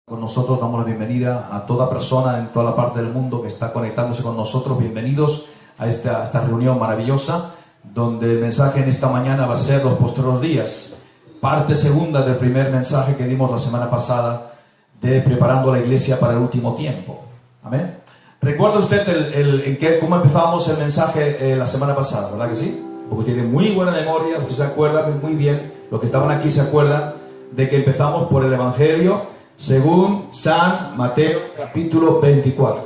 Con nosotros damos la bienvenida a toda persona en toda la parte del mundo que está conectándose con nosotros. Bienvenidos a esta reunión maravillosa, donde el mensaje en esta mañana va a ser los postreros días, parte segunda del primer mensaje que dimos la semana pasada de preparando la iglesia para el último tiempo. Amén. ¿Recuerda usted cómo empezamos el mensaje la semana pasada? ¿Verdad que sí? Porque tiene muy buena memoria, usted se acuerda muy bien, los que estaban aquí se acuerdan de que empezamos por el Evangelio según San Mateo capítulo 24.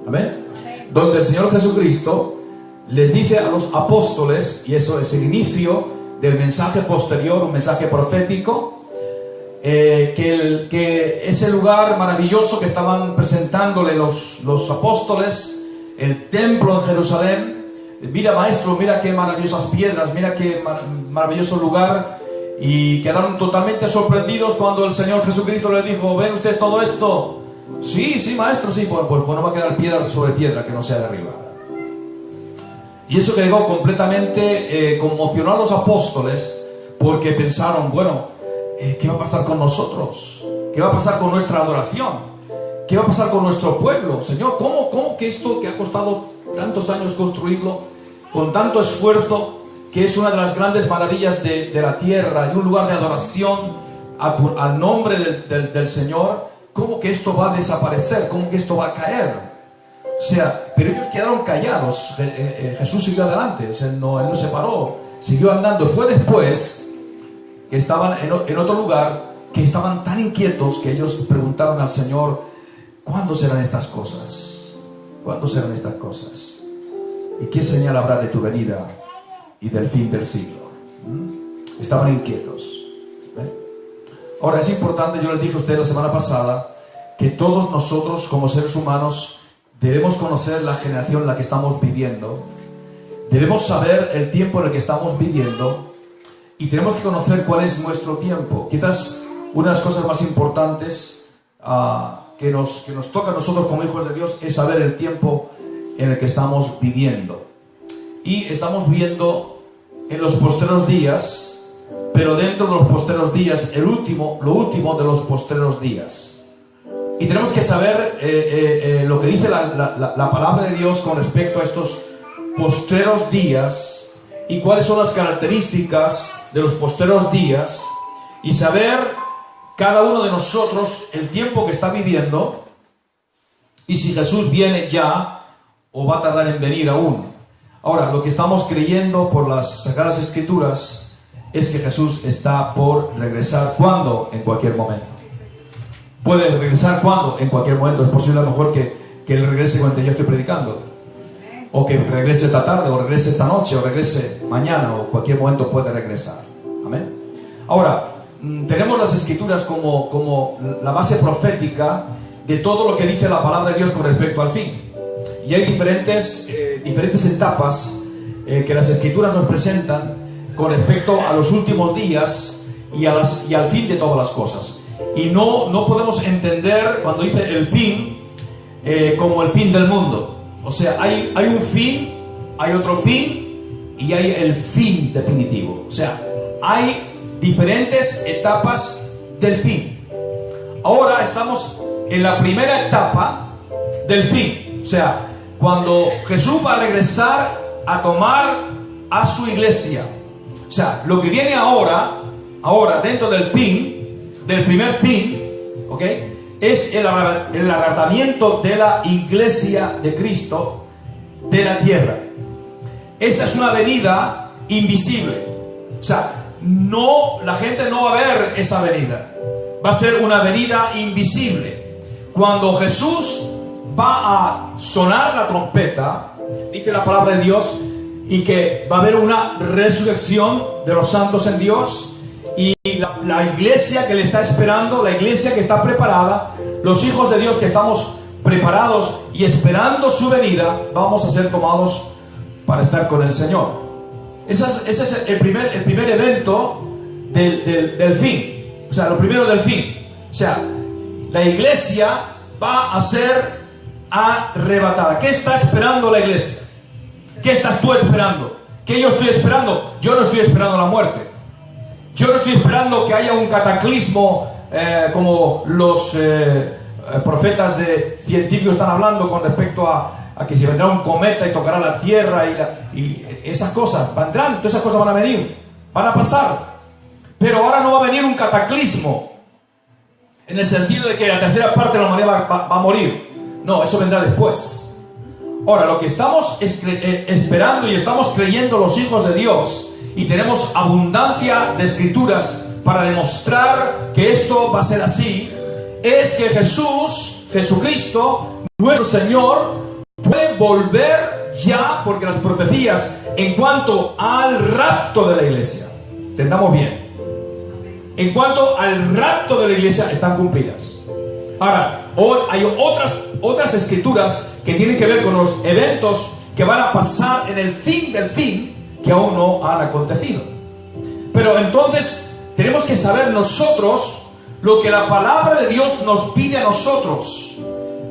Amén. Donde el Señor Jesucristo les dice a los apóstoles, y eso es el inicio del mensaje posterior, un mensaje profético, que ese lugar maravilloso que estaban presentándole los apóstoles, el templo en Jerusalén, mira maestro, mira qué maravillosas piedras, mira qué maravilloso lugar. Y quedaron totalmente sorprendidos cuando el Señor Jesucristo les dijo: ¿ven ustedes todo esto? Sí, sí, maestro, sí. Pues no va a quedar piedra sobre piedra que no sea derribada. Y eso quedó completamente conmocionó a los apóstoles, porque pensaron: bueno, ¿qué va a pasar con nosotros? ¿Qué va a pasar con nuestra adoración? ¿Qué va a pasar con nuestro pueblo? Señor, ¿cómo que esto que ha costado tantos años construirlo, con tanto esfuerzo, que es una de las grandes maravillas de la tierra y un lugar de adoración al nombre del Señor, cómo que esto va a desaparecer? ¿Cómo que esto va a caer? O sea, pero ellos quedaron callados. Jesús siguió adelante, él no se paró, siguió andando. Fue después que estaban en otro lugar, que estaban tan inquietos que ellos preguntaron al Señor: ¿cuándo serán estas cosas? ¿Cuándo serán estas cosas? ¿Y qué señal habrá de tu venida y del fin del siglo? Estaban inquietos. Ahora es importante, yo les dije a ustedes la semana pasada, que todos nosotros como seres humanos debemos conocer la generación en la que estamos viviendo, debemos saber el tiempo en el que estamos viviendo, y tenemos que conocer cuál es nuestro tiempo. Quizás una de las cosas más importantes que nos toca a nosotros como hijos de Dios es saber el tiempo en el que estamos viviendo. Y estamos viendo en los postreros días, pero dentro de los postreros días, lo último de los postreros días. Y tenemos que saber lo que dice la palabra de Dios con respecto a estos postreros días y cuáles son las características de los postreros días, y saber cada uno de nosotros el tiempo que está viviendo y si Jesús viene ya o va a tardar en venir aún. Ahora, lo que estamos creyendo por las Sagradas Escrituras es que Jesús está por regresar. ¿Cuándo? En cualquier momento. ¿Puede regresar cuándo? En cualquier momento. Es posible a lo mejor que Él regrese cuando yo estoy predicando, o que regrese esta tarde, o regrese esta noche, o regrese mañana, o cualquier momento puede regresar. Amén. Ahora, tenemos las Escrituras como la base profética de todo lo que dice la palabra de Dios con respecto al fin. Y hay diferentes etapas que las Escrituras nos presentan con respecto a los últimos días y al fin de todas las cosas. Y no podemos entender cuando dice el fin como el fin del mundo. O sea, hay un fin, hay otro fin y hay el fin definitivo. O sea, hay diferentes etapas del fin. Ahora estamos en la primera etapa del fin. O sea, cuando Jesús va a regresar a tomar a su iglesia. O sea, lo que viene ahora dentro del fin, del primer fin, ¿ok?, es el arrebatamiento de la iglesia de Cristo de la tierra. Esta es una venida invisible. O sea, la gente no va a ver esa venida. Va a ser una venida invisible. Cuando Jesús va a sonar la trompeta, dice la palabra de Dios, y que va a haber una resurrección de los santos en Dios, y la iglesia que le está esperando, la iglesia que está preparada, los hijos de Dios que estamos preparados y esperando su venida, vamos a ser tomados para estar con el Señor. Ese es el primer evento del fin. O sea, lo primero del fin. O sea, la iglesia va a ser arrebatada. ¿Qué está esperando la iglesia? ¿Qué estás tú esperando? ¿Qué yo estoy esperando? Yo no estoy esperando la muerte. Yo no estoy esperando que haya un cataclismo como los profetas científicos están hablando con respecto a que si vendrá un cometa y tocará la Tierra y esas cosas vendrán, todas esas cosas van a venir, van a pasar. Pero ahora no va a venir un cataclismo en el sentido de que la tercera parte de la humanidad va a morir. No, eso vendrá después. Ahora, lo que estamos esperando y estamos creyendo los hijos de Dios, y tenemos abundancia de escrituras para demostrar que esto va a ser así, es que Jesucristo, nuestro Señor, puede volver ya, porque las profecías en cuanto al rapto de la iglesia, entendamos bien, en cuanto al rapto de la iglesia están cumplidas. Ahora, hoy hay otras escrituras que tienen que ver con los eventos que van a pasar en el fin del fin, que aún no han acontecido. Pero entonces tenemos que saber nosotros lo que la palabra de Dios nos pide a nosotros.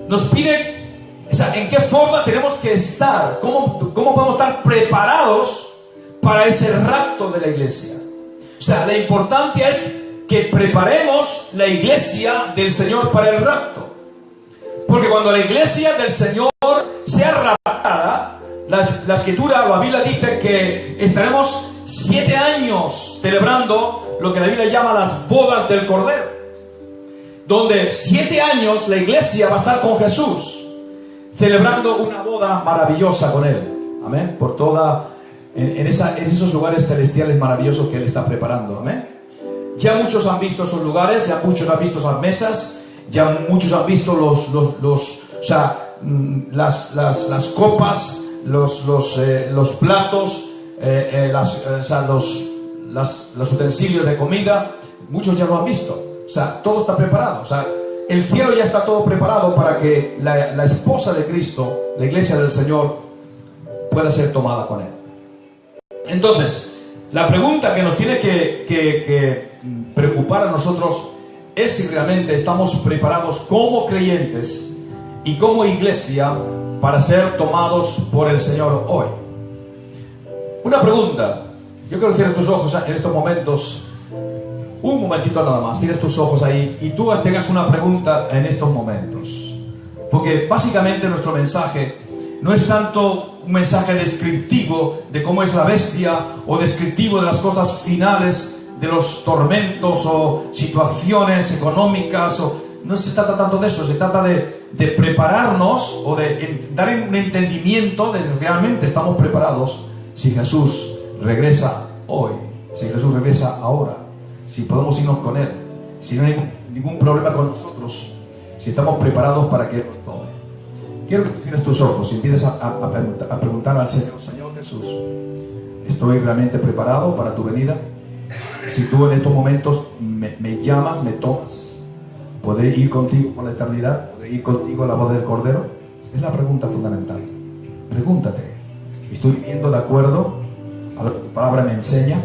Nos pide, o sea, en qué forma tenemos que estar, cómo podemos estar preparados para ese rapto de la iglesia. O sea, la importancia es que preparemos la iglesia del Señor para el rapto. Porque cuando la iglesia del Señor sea raptada, la escritura, la Biblia dice que estaremos 7 años celebrando lo que la Biblia llama las bodas del Cordero, donde 7 años la iglesia va a estar con Jesús, celebrando una boda maravillosa con Él. Amén. Por en esos lugares celestiales maravillosos que Él está preparando. Amén. Ya muchos han visto esos lugares, ya muchos han visto esas mesas, ya muchos han visto las copas, los platos, los utensilios de comida. Muchos ya lo han visto. O sea, todo está preparado. O sea, el cielo ya está todo preparado para que la esposa de Cristo, la iglesia del Señor, pueda ser tomada con Él. Entonces, la pregunta que nos tiene que preocupar a nosotros es si realmente estamos preparados como creyentes y como iglesia para ser tomados por el Señor hoy. Una pregunta. Yo quiero que cierres tus ojos en estos momentos. Un momentito nada más, cierres tus ojos ahí y tú tengas una pregunta en estos momentos. Porque básicamente nuestro mensaje no es tanto un mensaje descriptivo de cómo es la bestia, o descriptivo de las cosas finales, de los tormentos o situaciones económicas. No se trata tanto de eso, se trata de prepararnos o de dar un entendimiento de que realmente estamos preparados si Jesús regresa hoy, si Jesús regresa ahora, si podemos irnos con Él, si no hay ningún problema con nosotros, si estamos preparados para que Él nos tome. Quiero que cierres tus ojos y empieces a preguntar al Señor: Señor Jesús, ¿estoy realmente preparado para tu venida? Si tú en estos momentos me llamas, me tomas, ¿podré ir contigo por la eternidad? ¿Podré ir contigo a la boda del Cordero? Es la pregunta fundamental. Pregúntate: ¿estoy viviendo de acuerdo a lo que tu palabra me enseña?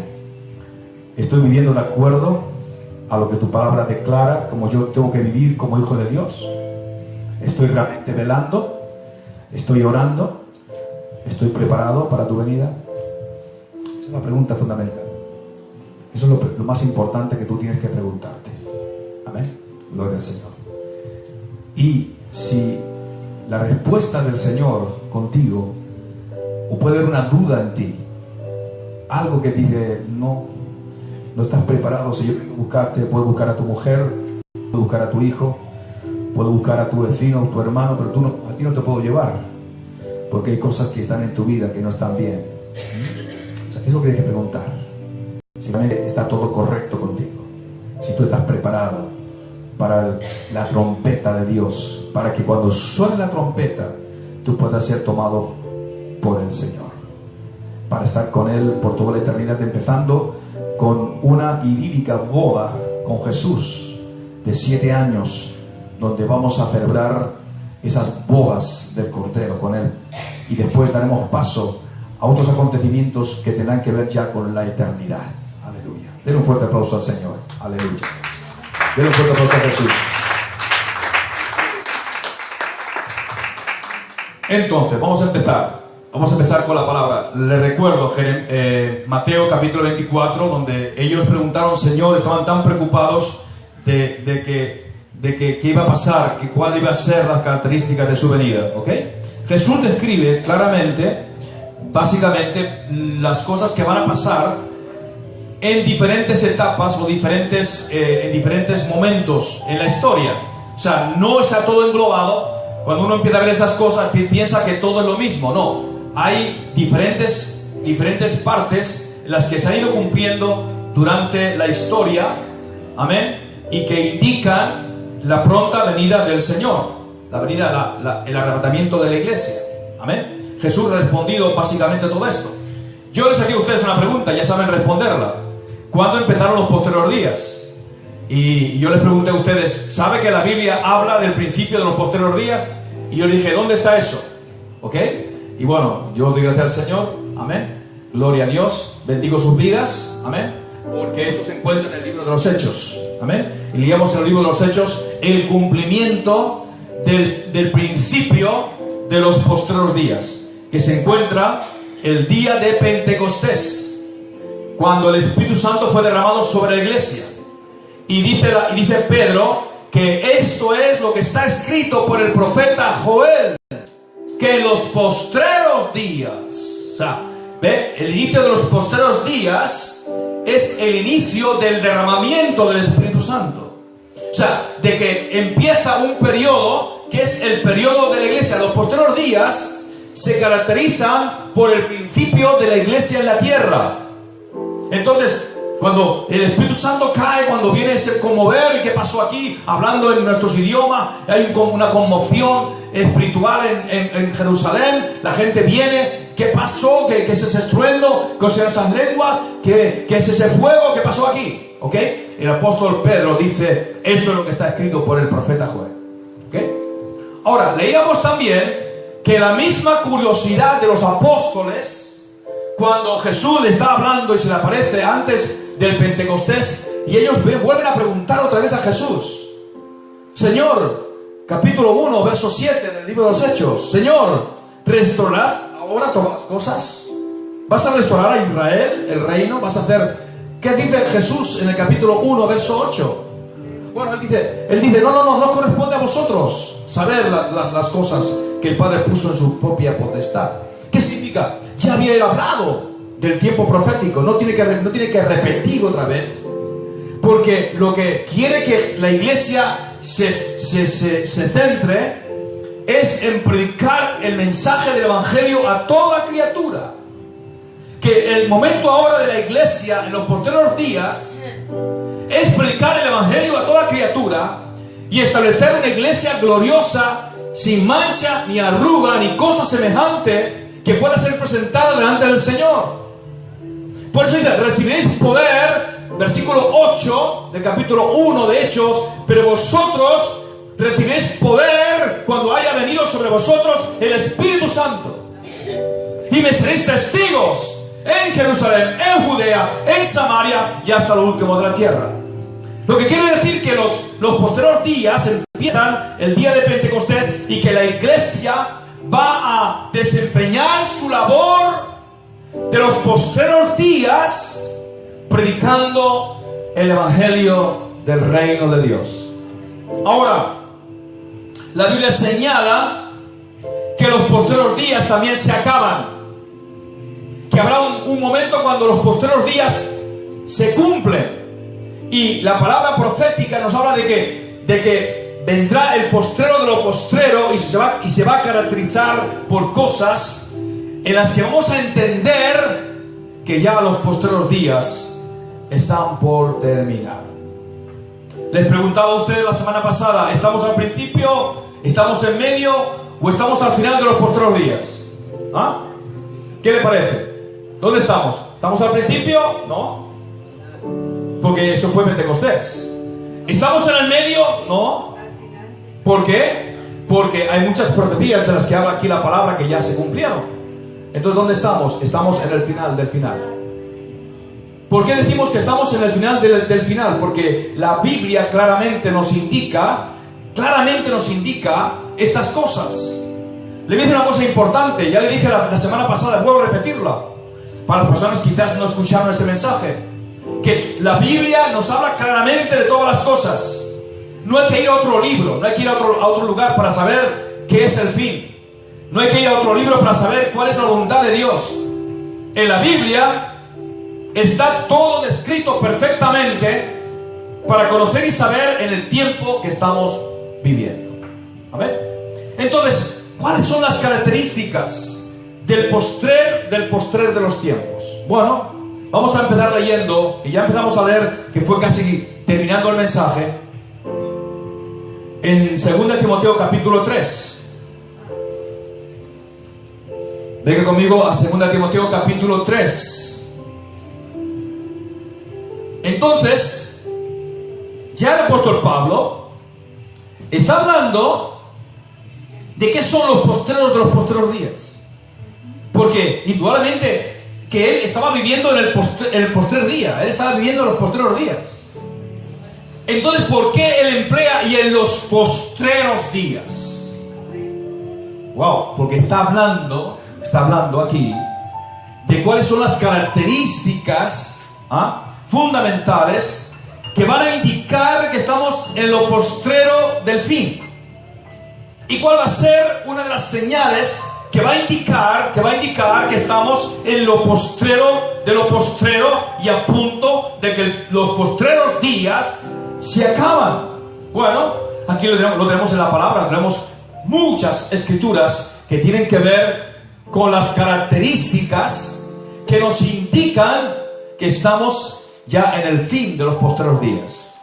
¿Estoy viviendo de acuerdo a lo que tu palabra declara como yo tengo que vivir como hijo de Dios? ¿Estoy realmente velando? ¿Estoy orando? ¿Estoy preparado para tu venida? Esa es la pregunta fundamental. Eso es lo más importante que tú tienes que preguntarte. Amén. Gloria al Señor. Y si la respuesta del Señor contigo, o puede haber una duda en ti, algo que dice: no estás preparado. Si yo tengo que buscarte, puedo buscar a tu mujer, puedo buscar a tu hijo, puedo buscar a tu vecino, tu hermano, pero a ti no te puedo llevar, porque hay cosas que están en tu vida que no están bien. O sea, eso que tienes que preguntar: si realmente está todo correcto contigo, si tú estás preparado para la trompeta de Dios, para que cuando suene la trompeta tú puedas ser tomado por el Señor, para estar con Él por toda la eternidad, empezando con una idílica boda con Jesús de 7 años, donde vamos a celebrar esas bodas del Cordero con Él, y después daremos paso a otros acontecimientos que tendrán que ver ya con la eternidad. Aleluya. Denle un fuerte aplauso al Señor. Aleluya. Denle un fuerte aplauso a Jesús. Entonces, vamos a empezar con la palabra. Les recuerdo Mateo capítulo 24, donde ellos preguntaron: Señor, estaban tan preocupados qué iba a pasar, que cuál iba a ser las características de su venida, ¿ok? Jesús describe claramente, básicamente, las cosas que van a pasar en diferentes etapas o en diferentes momentos en la historia. O sea, no está todo englobado. Cuando uno empieza a ver esas cosas, piensa que todo es lo mismo. No, hay diferentes partes en las que se han ido cumpliendo durante la historia, amén, y que indican la pronta venida del Señor, la venida, el arrebatamiento de la iglesia, amén. Jesús ha respondido básicamente todo esto. Yo les hacía a ustedes una pregunta, ya saben responderla. ¿Cuándo empezaron los posteriores días? Y yo les pregunté a ustedes, ¿sabe que la Biblia habla del principio de los posteriores días? Y yo les dije, ¿dónde está eso? ¿Ok? Y bueno, yo doy gracias al Señor, amén. Gloria a Dios, bendigo sus vidas, amén. Porque eso se encuentra en el libro de los Hechos, amén. Y leíamos en el libro de los Hechos el cumplimiento del principio de los posteriores días, que se encuentra el día de Pentecostés, cuando el Espíritu Santo fue derramado sobre la iglesia. Y dice Pedro que esto es lo que está escrito por el profeta Joel, que en los postreros días, o sea, ¿ve? El inicio de los postreros días es el inicio del derramamiento del Espíritu Santo. O sea, de que empieza un periodo que es el periodo de la iglesia. Los postreros días se caracterizan por el principio de la iglesia en la tierra. Entonces, cuando el Espíritu Santo cae, cuando viene ese conmover, ¿y qué pasó aquí? Hablando en nuestros idiomas, hay una conmoción espiritual en Jerusalén, la gente viene, ¿qué pasó? ¿Qué es ese estruendo? ¿Qué son esas lenguas? ¿Qué es ese fuego? ¿Qué pasó aquí? ¿Ok? El apóstol Pedro dice, esto es lo que está escrito por el profeta Joel. ¿Ok? Ahora, leíamos también que la misma curiosidad de los apóstoles, cuando Jesús le está hablando y se le aparece antes del Pentecostés, y ellos vuelven a preguntar otra vez a Jesús, Señor, capítulo 1, verso 7 del libro de los Hechos, Señor, ¿restaurarás ahora todas las cosas? ¿Vas a restaurar a Israel, el reino? ¿Vas a hacer? ¿Qué dice Jesús en el capítulo 1, verso 8? Bueno, él dice, no corresponde a vosotros saber las cosas que el Padre puso en su propia potestad. ¿Qué significa? Ya había hablado del tiempo profético, no tiene que repetir otra vez, porque lo que quiere que la iglesia se centre es en predicar el mensaje del evangelio a toda criatura. Que el momento ahora de la iglesia en los posteriores días es predicar el evangelio a toda criatura y establecer una iglesia gloriosa, sin mancha, ni arruga, ni cosa semejante, que pueda ser presentada delante del Señor. Por eso dice, recibiréis poder, versículo 8 del capítulo 1 de Hechos, pero vosotros recibiréis poder cuando haya venido sobre vosotros el Espíritu Santo, y me seréis testigos en Jerusalén, en Judea, en Samaria y hasta lo último de la tierra. Lo que quiere decir que los posteriores días empiezan el día de Pentecostés, y que la iglesia va a desempeñar su labor de los postreros días predicando el evangelio del reino de Dios. Ahora, la Biblia señala que los postreros días también se acaban, que habrá un momento cuando los postreros días se cumplen, y la palabra profética nos habla de que vendrá el postrero de lo postrero, y se va a caracterizar por cosas en las que vamos a entender que ya los postreros días están por terminar. Les preguntaba a ustedes la semana pasada, ¿estamos al principio, estamos en medio o estamos al final de los postreros días? ¿Ah? ¿Qué le parece? ¿Dónde estamos? ¿Estamos al principio? No, porque eso fue Pentecostés. ¿Estamos en el medio? No. ¿Por qué? Porque hay muchas profecías de las que habla aquí la palabra que ya se cumplieron. Entonces, ¿dónde estamos? Estamos en el final del final. ¿Por qué decimos que estamos en el final del final? Porque la Biblia claramente nos indica estas cosas. Le voy a decir una cosa importante, ya le dije la semana pasada, puedo repetirla, para las personas que quizás no escucharon este mensaje. que la Biblia nos habla claramente de todas las cosas. No hay que ir a otro libro, no hay que ir a otro lugar para saber qué es el fin. No hay que ir a otro libro para saber cuál es la voluntad de Dios. En la Biblia está todo descrito perfectamente para conocer y saber en el tiempo que estamos viviendo. Amén. Entonces, ¿cuáles son las características del postrer de los tiempos? Bueno, vamos a empezar leyendo, y ya empezamos a leer, que fue casi terminando el mensaje, en 2 Timoteo capítulo 3. Venga conmigo a 2 Timoteo capítulo 3. Entonces, ya el apóstol Pablo está hablando de qué son los postreros de los postreros días. Porque indudablemente que él estaba viviendo en el postrer día. Él estaba viviendo en los postreros días. Entonces, ¿por qué él emplea y en los postreros días? Wow, porque está hablando aquí de cuáles son las características fundamentales que van a indicar que estamos en lo postrero del fin. ¿Y cuál va a ser una de las señales que va a indicar que estamos en lo postrero de lo postrero y a punto de que los postreros días se acaban? Bueno, aquí lo tenemos en la palabra. Tenemos muchas escrituras que tienen que ver con las características que nos indican que estamos ya en el fin de los postreros días.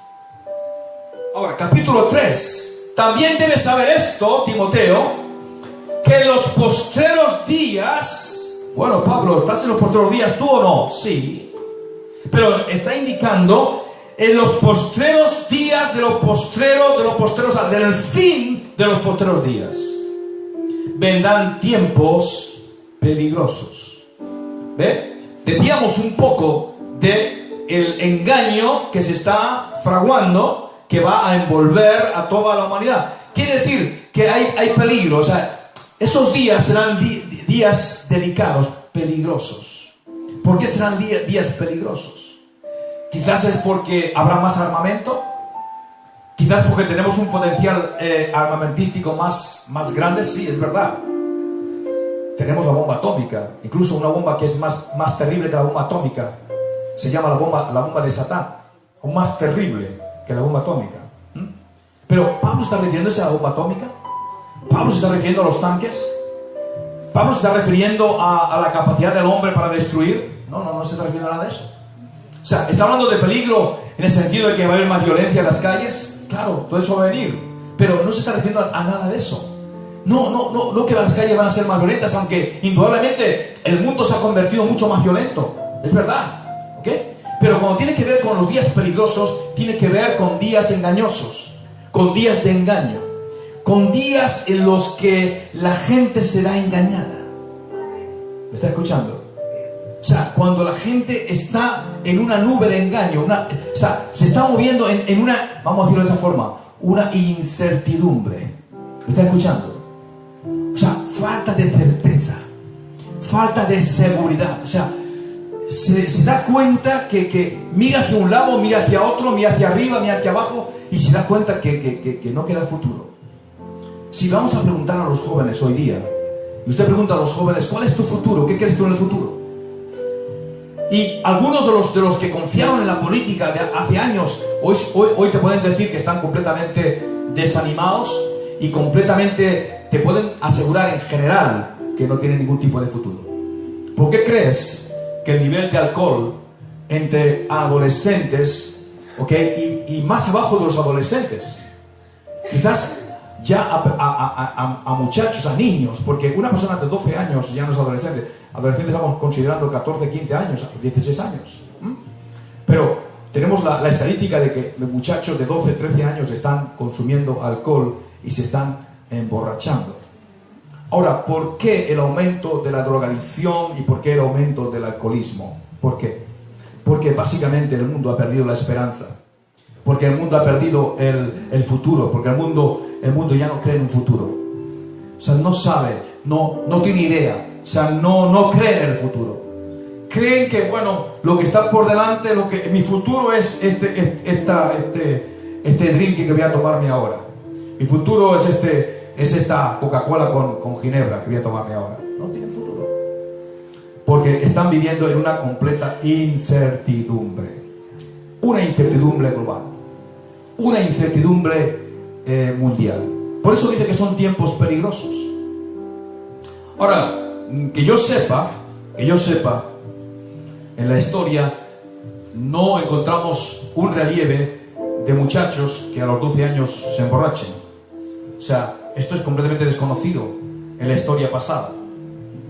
Ahora, capítulo 3. También debes saber esto, Timoteo, que en los postreros días... Bueno, Pablo, ¿estás en los postreros días tú o no? Sí. Pero está indicando en los postreros días de los postreros, del fin de los postreros días. Vendrán tiempos peligrosos. ¿Ve? Decíamos un poco de el engaño que se está fraguando, que va a envolver a toda la humanidad. Quiere decir que hay peligro. O sea, esos días serán días delicados, peligrosos. ¿Por qué serán días peligrosos? Quizás es porque habrá más armamento. Quizás porque tenemos un potencial armamentístico más grande. Sí, es verdad. Tenemos la bomba atómica. Incluso una bomba que es más terrible que la bomba atómica. Se llama la bomba de Satán, aún más terrible que la bomba atómica. Pero ¿Pablo está refiriéndose a la bomba atómica? ¿Pablo se está refiriendo a los tanques? ¿Pablo se está refiriendo a la capacidad del hombre para destruir? No se está refiriendo a nada de eso. O sea, ¿está hablando de peligro en el sentido de que va a haber más violencia en las calles? Claro, todo eso va a venir. Pero no se está refiriendo a nada de eso. No que las calles van a ser más violentas, aunque indudablemente el mundo se ha convertido mucho más violento. Es verdad. ¿Okay? Pero cuando tiene que ver con los días peligrosos, tiene que ver con días engañosos, con días de engaño, con días en los que la gente será engañada. ¿Me está escuchando? O sea, cuando la gente está en una nube de engaño, o sea, se está moviendo en una, vamos a decirlo de esta forma, una incertidumbre. ¿Me está escuchando? O sea, falta de certeza, falta de seguridad. O sea, se da cuenta que mira hacia un lado, mira hacia otro, mira hacia arriba, mira hacia abajo, y se da cuenta que no queda futuro. Si vamos a preguntar a los jóvenes hoy día, y usted pregunta a los jóvenes, ¿cuál es tu futuro? ¿Qué crees tú en el futuro? Y algunos de los que confiaron en la política de hace años, hoy te pueden decir que están completamente desanimados y completamente te pueden asegurar en general que no tienen ningún tipo de futuro. ¿Por qué crees que el nivel de alcohol entre adolescentes, y más abajo de los adolescentes, quizás ya a muchachos, a niños, porque una persona de 12 años ya no es adolescente. Adolescentes estamos considerando 14, 15 años, 16 años. Pero tenemos la estadística de que los muchachos de 12, 13 años están consumiendo alcohol y se están emborrachando. Ahora, ¿por qué el aumento de la drogadicción y por qué el aumento del alcoholismo? ¿Por qué? Porque básicamente el mundo ha perdido la esperanza. Porque el mundo ha perdido el futuro. Porque el mundo ya no cree en un futuro. O sea, no sabe, no tiene idea. O sea, no cree en el futuro. creen que, bueno, lo que está por delante, mi futuro es este drink que voy a tomarme ahora. Mi futuro es esta Coca-Cola con ginebra que voy a tomarme ahora. No tienen futuro. Porque están viviendo en una completa incertidumbre. Una incertidumbre global. Una incertidumbre mundial. Por eso dice que son tiempos peligrosos. Ahora, que yo sepa, en la historia no encontramos un relieve de muchachos que a los 12 años se emborrachen. O sea, esto es completamente desconocido en la historia pasada.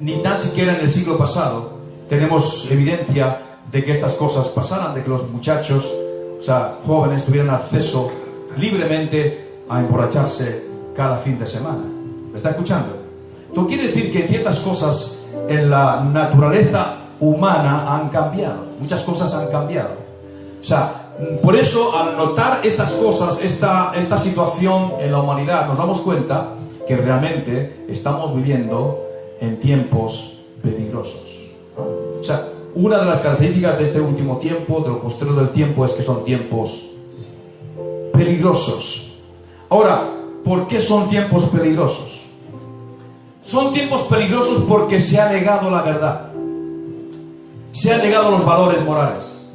Ni tan siquiera en el siglo pasado tenemos evidencia de que estas cosas pasaran, de que los muchachos, o sea, jóvenes, tuvieran acceso libremente a emborracharse cada fin de semana. ¿Me está escuchando? Esto quiere decir que ciertas cosas en la naturaleza humana han cambiado. Muchas cosas han cambiado. O sea, por eso, al notar estas cosas, esta situación en la humanidad, nos damos cuenta que realmente estamos viviendo en tiempos peligrosos, ¿no? O sea, una de las características de este último tiempo, de lo postrero del tiempo, es que son tiempos peligrosos. Ahora, ¿por qué son tiempos peligrosos? Son tiempos peligrosos porque se ha negado la verdad. Se han negado los valores morales.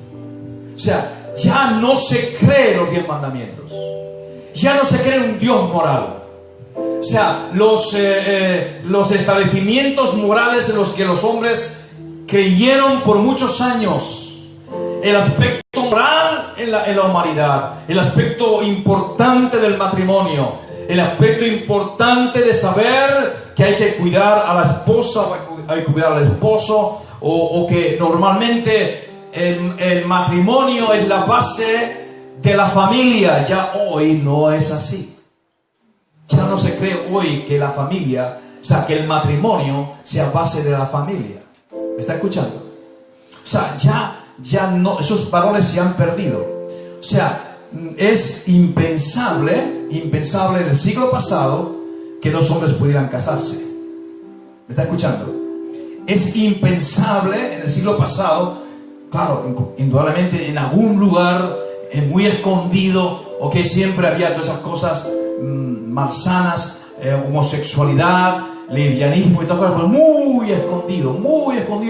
O sea, ya no se cree los 10 mandamientos. Ya no se cree un Dios moral. O sea, los establecimientos morales en los que los hombres creyeron por muchos años, el aspecto moral en la humanidad, el aspecto importante del matrimonio, el aspecto importante de saber que hay que cuidar a la esposa, hay que cuidar al esposo, o que normalmente el matrimonio es la base de la familia. Ya hoy no es así. Ya no se cree hoy que la familia, o sea, que el matrimonio sea base de la familia. ¿Me está escuchando? O sea, ya no, esos valores se han perdido. O sea, es impensable en el siglo pasado que dos hombres pudieran casarse. ¿Me está escuchando? Es impensable en el siglo pasado, claro, indudablemente en algún lugar muy escondido, o que siempre había todas esas cosas malsanas, homosexualidad, lesbianismo y tal, pero muy escondido,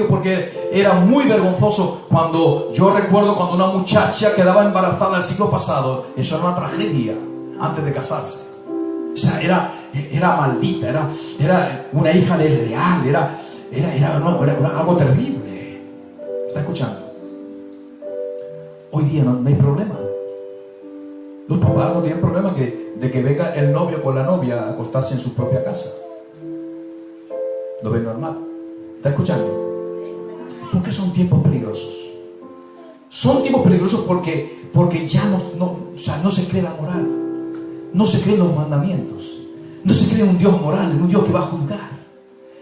porque era muy vergonzoso. Cuando yo recuerdo cuando una muchacha quedaba embarazada el siglo pasado, eso era una tragedia antes de casarse. O sea, era maldita, era una hija desleal, era algo terrible. ¿Está escuchando? Hoy día no hay problema. Los papás no tienen problema de que venga el novio con la novia a acostarse en su propia casa. Lo ven normal. ¿Está escuchando? Porque son tiempos peligrosos. Son tiempos peligrosos porque ya no se cree la moral. No se creen los mandamientos. No se cree un Dios moral, en un Dios que va a juzgar.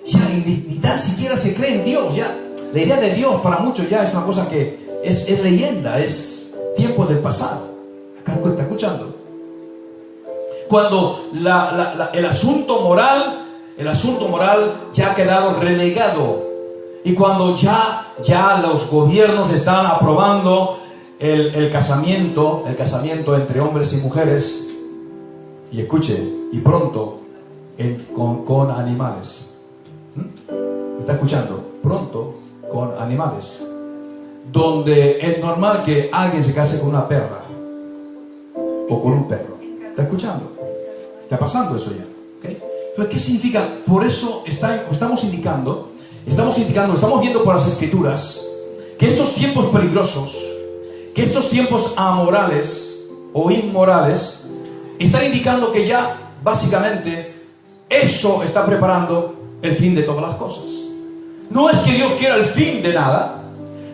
Ya ni tan siquiera se cree en Dios. Ya la idea de Dios para muchos ya es una cosa que es leyenda, es tiempo del pasado. ¿Está escuchando? Cuando el asunto moral ya ha quedado relegado, y cuando ya los gobiernos están aprobando el casamiento entre hombres y mujeres, y escuche, y pronto con animales. ¿Me está escuchando? Pronto con animales, donde es normal que alguien se case con una perra o con un perro. ¿Está escuchando? Está pasando eso ya, ¿okay? Pero ¿qué significa? Por eso estamos viendo por las Escrituras que estos tiempos peligrosos, que estos tiempos amorales o inmorales, están indicando que ya básicamente eso está preparando el fin de todas las cosas. No es que Dios quiera el fin de nada,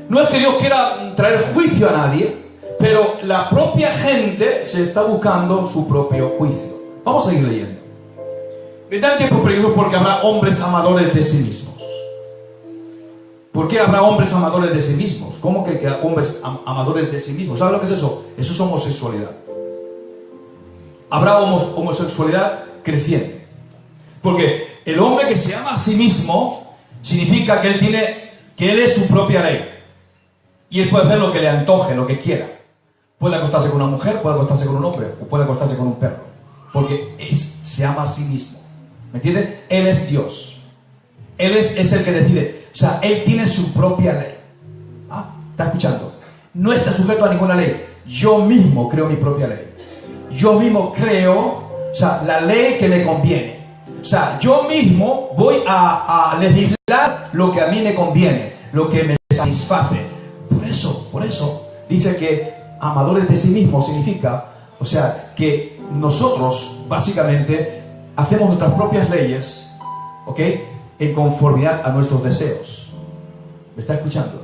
no es que Dios quiera traer juicio a nadie, pero la propia gente se está buscando su propio juicio. Vamos a seguir leyendo. Vendrán tiempos peligrosos porque habrá hombres amadores de sí mismos. ¿Por qué habrá hombres amadores de sí mismos? ¿Cómo que hombres amadores de sí mismos? ¿Sabes lo que es eso? Eso es homosexualidad. Habrá homosexualidad creciente. Porque el hombre que se ama a sí mismo significa que él tiene que Él es su propia ley. Y Él puede hacer lo que le antoje, lo que quiera. Puede acostarse con una mujer, puede acostarse con un hombre, o puede acostarse con un perro. Porque se ama a sí mismo. ¿Me entienden? Él es Dios. Él es el que decide. O sea, Él tiene su propia ley. ¿Ah? ¿Está escuchando? No está sujeto a ninguna ley. Yo mismo creo mi propia ley. Yo mismo creo, o sea, la ley que me conviene. O sea, yo mismo voy a legislar lo que a mí me conviene, lo que me satisface. Por eso, dice que amadores de sí mismos significa, o sea, que nosotros, básicamente, hacemos nuestras propias leyes, ¿ok? En conformidad a nuestros deseos. ¿Me está escuchando?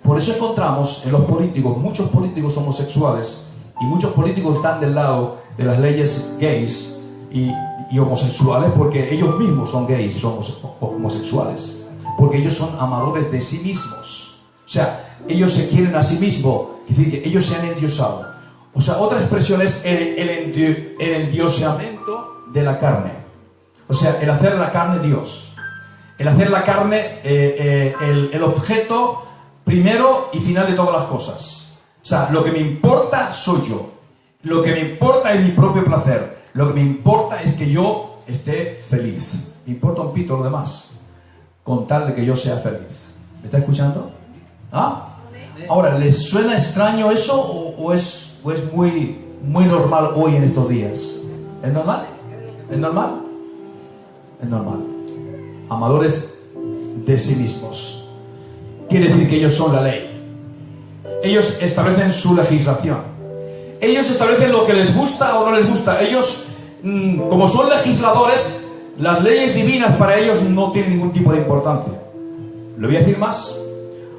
Por eso encontramos en los políticos, muchos políticos homosexuales, y muchos políticos están del lado de las leyes gays y homosexuales, porque ellos mismos son gays y son homosexuales, porque ellos son amadores de sí mismos. O sea, ellos se quieren a sí mismos, es decir, que ellos se han endiosado. O sea, otra expresión es el endiosamiento de la carne. O sea, el hacer la carne Dios. El hacer la carne el objeto primero y final de todas las cosas. O sea, lo que me importa soy yo. Lo que me importa es mi propio placer. Lo que me importa es que yo esté feliz. Me importa un pito lo demás, con tal de que yo sea feliz. ¿Me está escuchando? ¿Ah? Ahora, ¿les suena extraño eso o es muy normal hoy en estos días? ¿Es normal? ¿Es normal? Es normal. Amadores de sí mismos. Quiere decir que ellos son la ley. Ellos establecen su legislación. Ellos establecen lo que les gusta o no les gusta. Ellos, como son legisladores, las leyes divinas para ellos no tienen ningún tipo de importancia. ¿Lo voy a decir más?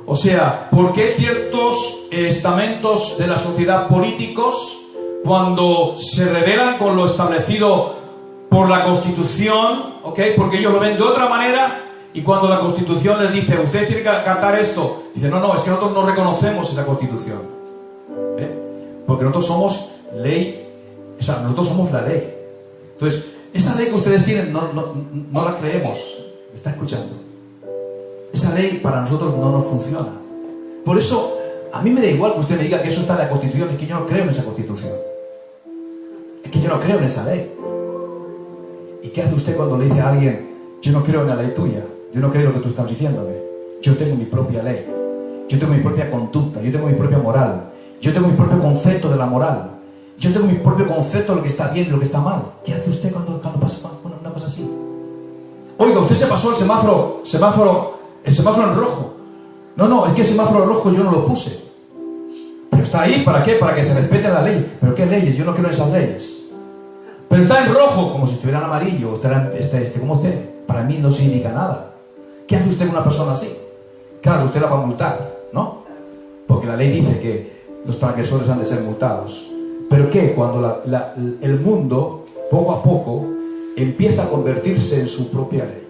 O sea, ¿por qué ciertos estamentos de la sociedad políticos, cuando se rebelan con lo establecido por la Constitución, ¿ok? Porque ellos lo ven de otra manera, y cuando la Constitución les dice, ustedes tienen que acatar esto, dicen, no, es que nosotros no reconocemos esa Constitución. Porque nosotros somos ley, o sea, nosotros somos la ley. Entonces, esa ley que ustedes tienen no la creemos. ¿Me está escuchando? Esa ley para nosotros no nos funciona. Por eso, a mí me da igual que usted me diga que eso está en la Constitución, es que yo no creo en esa Constitución. Es que yo no creo en esa ley. ¿Y qué hace usted cuando le dice a alguien, yo no creo en la ley tuya, yo no creo en lo que tú estás diciéndome? Yo tengo mi propia ley, yo tengo mi propia conducta, yo tengo mi propia moral, yo tengo mi propio concepto de la moral, yo tengo mi propio concepto de lo que está bien y lo que está mal. ¿Qué hace usted cuando pasa una cosa así? Oiga, usted se pasó el semáforo en rojo. No, es que el semáforo rojo yo no lo puse. Pero está ahí, ¿para qué? Para que se respete la ley. ¿Pero qué leyes? Yo no quiero esas leyes. Pero está en rojo, como si estuviera en amarillo, o estará como usted. Para mí no significa nada. ¿Qué hace usted con una persona así? Claro, usted la va a multar, ¿no? Porque la ley dice que los transgresores han de ser multados. ¿Pero qué? Cuando el mundo, poco a poco, empieza a convertirse en su propia ley.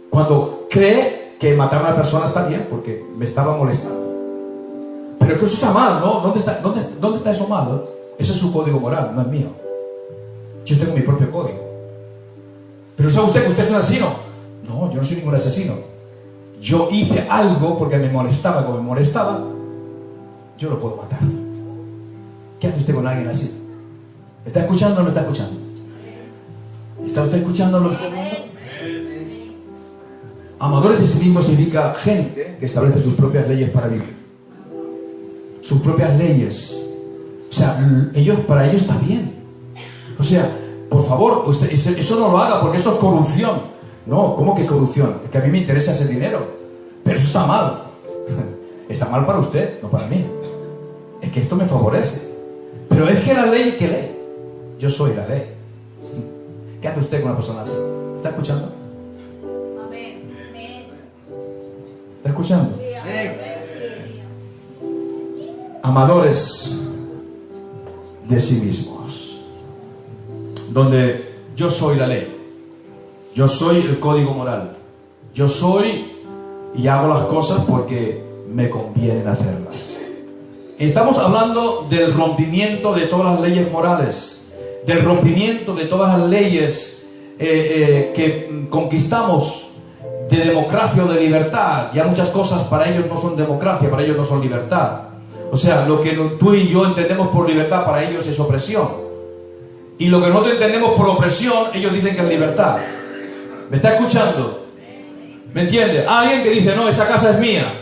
Cuando cree que matar a una persona está bien, porque me estaba molestando. Pero que eso está mal, ¿no? ¿Dónde está eso mal? Ese es su código moral, no es mío. Yo tengo mi propio código. Pero ¿sabe usted que usted es un asesino? No, yo no soy ningún asesino. Yo hice algo porque me molestaba, como me molestaba, yo lo puedo matar. ¿Qué hace usted con alguien así? ¿Me está escuchando o no me está escuchando? ¿Está usted escuchando lo que estoy hablando? Amadores de sí mismos significa gente que establece sus propias leyes para vivir. Sus propias leyes. O sea, para ellos está bien. O sea, por favor, usted, eso no lo haga porque eso es corrupción. No, ¿cómo que corrupción? Es que a mí me interesa ese dinero. Pero eso está mal. Está mal para usted, no para mí. Es que esto me favorece. Pero es que la ley, ¿qué ley? Yo soy la ley. ¿Qué hace usted con una persona así? ¿Está escuchando? ¿Está escuchando? Amadores de sí mismos, donde yo soy la ley, yo soy el código moral, yo soy y hago las cosas porque me conviene hacerlas. Estamos hablando del rompimiento de todas las leyes morales, del rompimiento de todas las leyes que conquistamos de democracia o de libertad. Ya muchas cosas para ellos no son democracia, para ellos no son libertad. O sea, lo que tú y yo entendemos por libertad para ellos es opresión. Y lo que nosotros entendemos por opresión, ellos dicen que es libertad. ¿Me está escuchando? ¿Me entiende? Alguien que dice, no, esa casa es mía.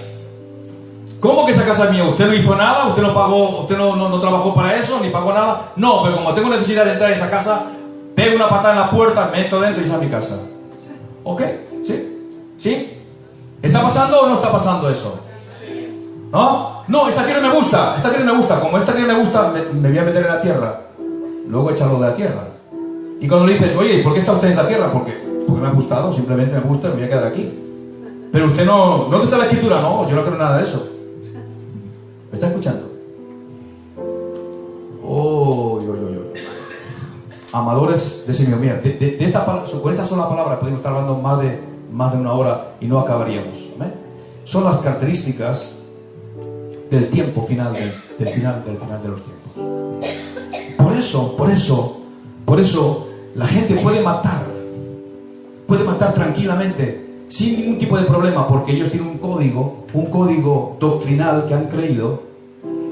¿Cómo que esa casa es mía? ¿Usted no hizo nada? ¿Usted no pagó? ¿Usted no trabajó para eso? ¿Ni pagó nada? No, pero como tengo necesidad de entrar en esa casa, pego una patada en la puerta, me meto dentro y esa es mi casa. ¿Ok? ¿Sí? ¿Sí? ¿Está pasando o no está pasando eso? ¿No? No, esta tierra me gusta. Esta tierra me gusta. Como esta tierra me gusta, me voy a meter en la tierra. Luego echarlo de la tierra. Y cuando le dices, oye, ¿por qué está usted en esta tierra? Porque me ha gustado, simplemente me gusta y me voy a quedar aquí. Pero usted no... ¿Dónde está la escritura? No, yo no creo nada de eso. ¿Me está escuchando? Amadores de semillas. Con esta sola palabra podemos estar hablando más de una hora y no acabaríamos. ¿Amén? Son las características del tiempo final, del final de los tiempos. Por eso la gente puede matar tranquilamente, sin ningún tipo de problema, porque ellos tienen un código doctrinal que han creído,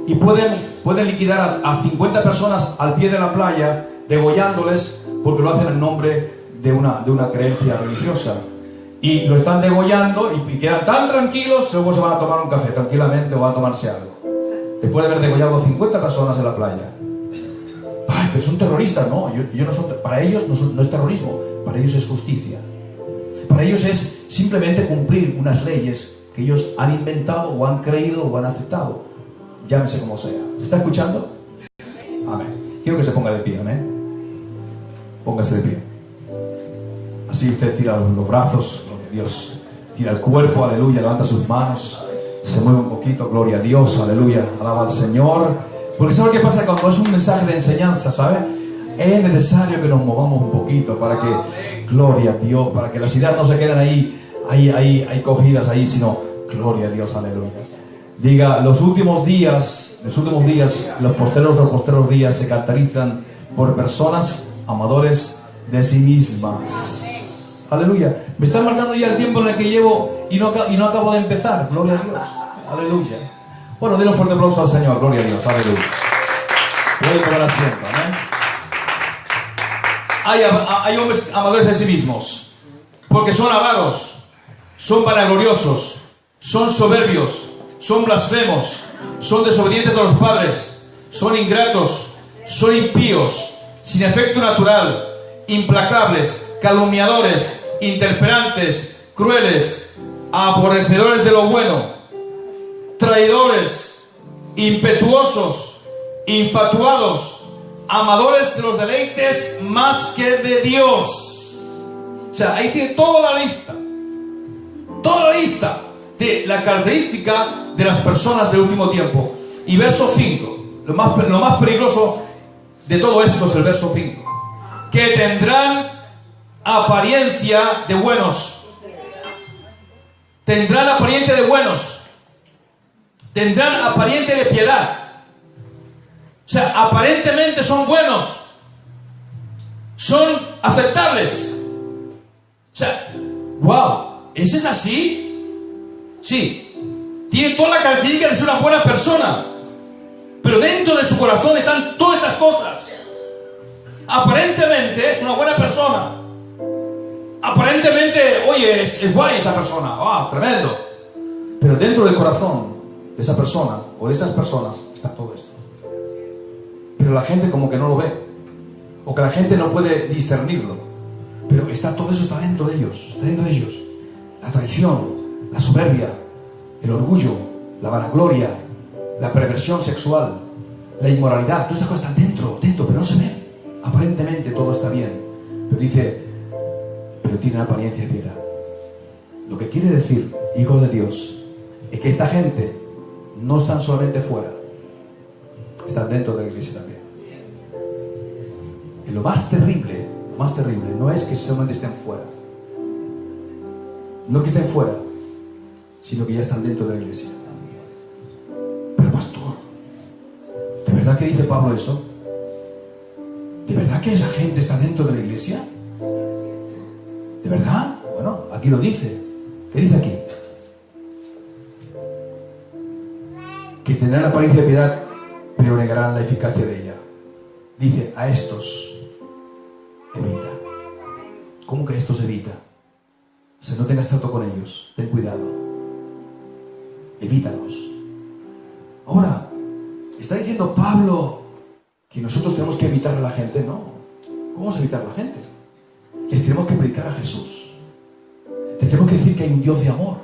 y pueden liquidar a 50 personas al pie de la playa, degollándoles, porque lo hacen en nombre de una creencia religiosa. Y lo están degollando y quedan tan tranquilos, luego se van a tomar un café tranquilamente o van a tomarse algo. Después de haber degollado a 50 personas en la playa. Ay, pero son terroristas. No, para ellos no es terrorismo, para ellos es justicia. Para ellos es simplemente cumplir unas leyes que ellos han inventado o han creído o han aceptado. Llámese como sea. ¿Me está escuchando? Amén. Quiero que se ponga de pie, amén. Póngase de pie. Así usted tira los brazos, gloria a Dios. Tira el cuerpo, aleluya, levanta sus manos. Se mueve un poquito, gloria a Dios, aleluya. Alaba al Señor. Porque ¿sabe qué pasa cuando es un mensaje de enseñanza, sabe? Es necesario que nos movamos un poquito para que, gloria a Dios, para que las ideas no se queden ahí cogidas ahí, sino, gloria a Dios, aleluya. Diga, los últimos días, los posteros días se caracterizan por personas amadores de sí mismas. Aleluya. Me está marcando ya el tiempo en el que llevo y no acabo de empezar. Gloria a Dios. Aleluya. Bueno, denle un fuerte aplauso al Señor. Gloria a Dios. Aleluya. Puede tomar asiento, ¿eh? Hay hombres amadores de sí mismos, porque son avaros, son vanagloriosos, son soberbios, son blasfemos, son desobedientes a los padres, son ingratos, son impíos, sin efecto natural, implacables, calumniadores, intemperantes, crueles, aborrecedores de lo bueno, traidores, impetuosos, infatuados, amadores de los deleites más que de Dios. O sea, ahí tiene toda la lista de la característica de las personas del último tiempo. Y verso 5, lo más peligroso de todo esto es el verso 5, que tendrán apariencia de buenos. Tendrán apariencia de buenos. Tendrán apariencia de piedad. O sea, aparentemente son buenos, son aceptables. O sea, wow, ¿ese es así? Sí, tiene toda la característica de ser una buena persona, pero dentro de su corazón están todas estas cosas. Aparentemente es una buena persona. Aparentemente, oye, es guay esa persona, wow, tremendo. Pero dentro del corazón de esa persona o de esas personas está todo esto. Pero la gente como que no lo ve, o que la gente no puede discernirlo, pero todo eso está dentro de ellos, la traición, la soberbia, el orgullo, la vanagloria, la perversión sexual, la inmoralidad, todas estas cosas están dentro, pero no se ven. Aparentemente todo está bien, pero pero tiene apariencia de piedad. Lo que quiere decir, hijos de Dios, es que esta gente no están solamente fuera, están dentro de la iglesia también. Y lo más terrible no es que solamente estén fuera, no que estén fuera, sino que ya están dentro de la iglesia. Pero pastor, ¿de verdad que dice Pablo eso? ¿De verdad que esa gente está dentro de la iglesia? ¿De verdad? Bueno, aquí lo dice. ¿Qué dice aquí? Que tendrán apariencia de piedad, pero negarán la eficacia de ella. Dice, a estos evita. ¿Cómo que a estos evita? O sea, no tengas trato con ellos, ten cuidado. Evítalos. Ahora, ¿está diciendo Pablo que nosotros tenemos que evitar a la gente? No. ¿Cómo vamos a evitar a la gente? Les tenemos que predicar a Jesús. Les tenemos que decir que hay un Dios de amor,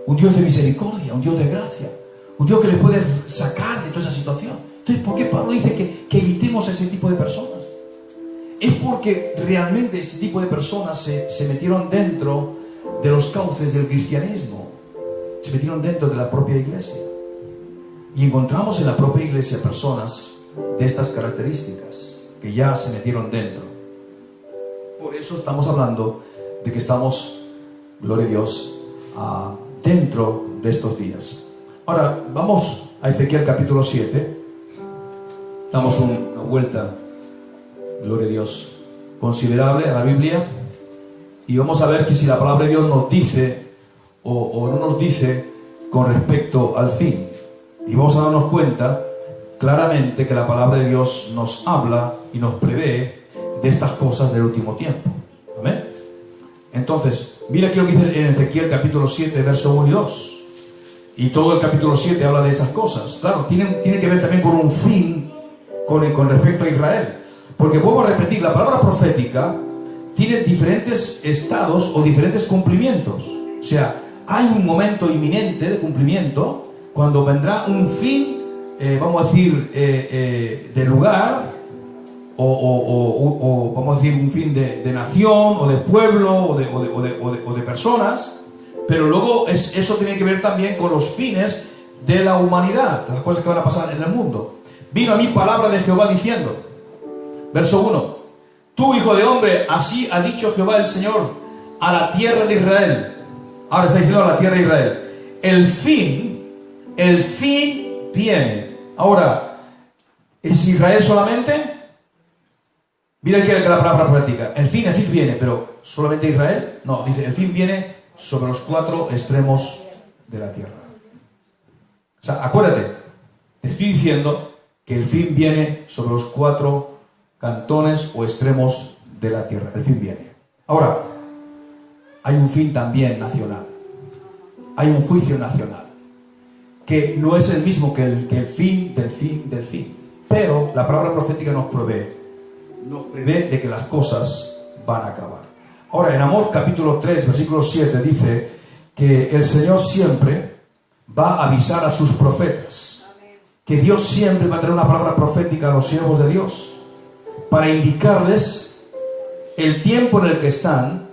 un Dios de misericordia, un Dios de gracia, un Dios que les puede sacar de toda esa situación. Entonces, ¿por qué Pablo dice que evitemos a ese tipo de personas? Es porque realmente ese tipo de personas se metieron dentro de los cauces del cristianismo, se metieron dentro de la propia iglesia. Y encontramos en la propia iglesia personas de estas características que ya se metieron dentro. Por eso estamos hablando de que estamos, gloria a Dios, dentro de estos días. Ahora, vamos a Ezequiel capítulo 7. Damos una vuelta, gloria a Dios, considerable a la Biblia. Y vamos a ver que si la palabra de Dios nos dice o no nos dice con respecto al fin. Y vamos a darnos cuenta claramente que la palabra de Dios nos habla y nos prevé de estas cosas del último tiempo. ¿Amén? Entonces, mira aquí lo que dice en Ezequiel capítulo 7, verso 1 y 2. Y todo el capítulo 7 habla de esas cosas. Claro, tiene que ver también con un fin con respecto a Israel. Porque vuelvo a repetir, la palabra profética tiene diferentes estados o diferentes cumplimientos. O sea, hay un momento inminente de cumplimiento cuando vendrá un fin, vamos a decir, de lugar, o vamos a decir un fin de nación, o de pueblo, o de personas. Pero luego eso tiene que ver también con los fines de la humanidad, las cosas que van a pasar en el mundo. Vino a mí palabra de Jehová diciendo, verso 1: Tú, hijo de hombre, así ha dicho Jehová el Señor a la tierra de Israel. Ahora está diciendo a la tierra de Israel. El fin viene. Ahora, ¿es Israel solamente? Mira aquí la palabra profética. El fin viene, pero ¿solamente Israel? No, dice, el fin viene sobre los 4 extremos de la tierra. O sea, acuérdate, te estoy diciendo que el fin viene sobre los 4 cantones o extremos de la tierra. El fin viene. Ahora, hay un fin también nacional. Hay un juicio nacional, que no es el mismo que el fin del fin del fin. Pero la palabra profética nos prevé de que las cosas van a acabar. Ahora, en Amós capítulo 3, versículo 7, dice que el Señor siempre va a avisar a sus profetas. Que Dios siempre va a traer una palabra profética a los siervos de Dios, para indicarles el tiempo en el que están.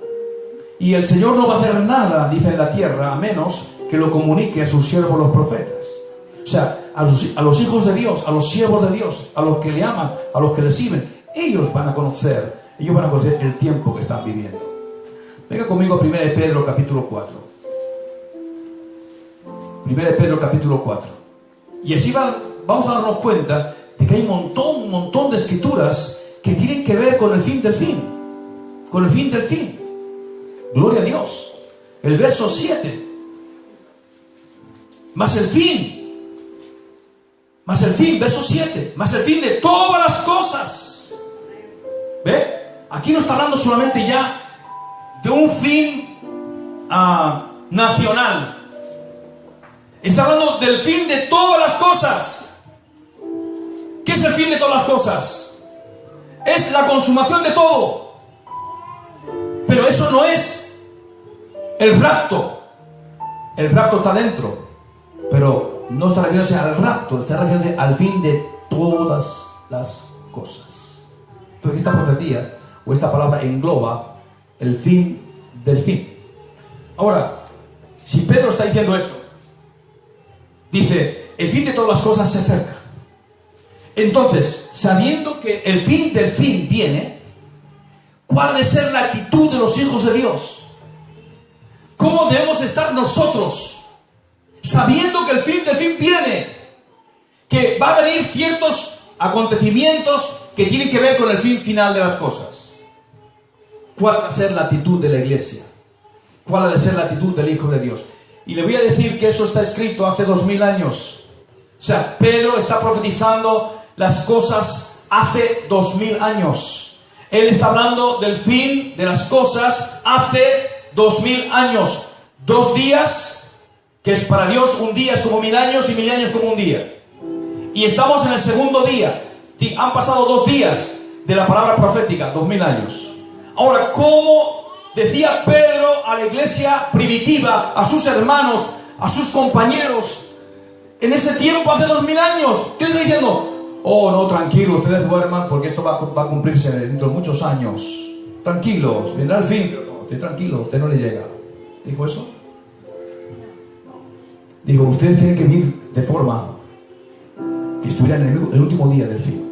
Y el Señor no va a hacer nada, dice, en la tierra, a menos que lo comunique a sus siervos los profetas. O sea, a los hijos de Dios, a los siervos de Dios, a los que le aman, a los que le sirven, ellos van a conocer el tiempo que están viviendo. Venga conmigo a 1 de Pedro capítulo 4. 1 de Pedro capítulo 4. Y así vamos a darnos cuenta de que hay un montón de escrituras que tienen que ver con el fin del fin. Con el fin del fin. Gloria a Dios. El verso 7. Más el fin, verso 7. Más el fin de todas las cosas. ¿Ve? Aquí no está hablando solamente ya de un fin nacional. Está hablando del fin de todas las cosas. ¿Qué es el fin de todas las cosas? Es la consumación de todo. Pero eso no es el rapto. El rapto está dentro, pero no está refiriéndose al rapto, está refiriéndose al fin de todas las cosas. Entonces esta profecía o esta palabra engloba el fin del fin. Ahora, si Pedro está diciendo eso, dice, el fin de todas las cosas se acerca. Entonces, sabiendo que el fin del fin viene, ¿cuál debe ser la actitud de los hijos de Dios? ¿Cómo debemos estar nosotros, sabiendo que el fin del fin viene? Que va a venir ciertos acontecimientos que tienen que ver con el fin final de las cosas. ¿Cuál va a ser la actitud de la iglesia? cuál ha de ser la actitud del Hijo de Dios. Y le voy a decir que eso está escrito hace 2000 años. O sea, Pedro está profetizando las cosas hace 2000 años. Él está hablando del fin de las cosas hace 2000 años. 2 días, que es para Dios un día es como 1000 años y 1000 años como un día. Y estamos en el segundo día. Han pasado 2 días de la palabra profética, 2000 años. Ahora, ¿cómo decía Pedro a la iglesia primitiva, a sus hermanos, a sus compañeros, en ese tiempo, hace 2000 años? ¿Qué les está diciendo? Oh, no, tranquilo, ustedes duerman porque esto va a cumplirse dentro de muchos años. Tranquilos, vendrá el fin. Pero no, esté tranquilo, usted no le llega. ¿Dijo eso? Dijo, ustedes tienen que vivir de forma que estuvieran en el último día del fin.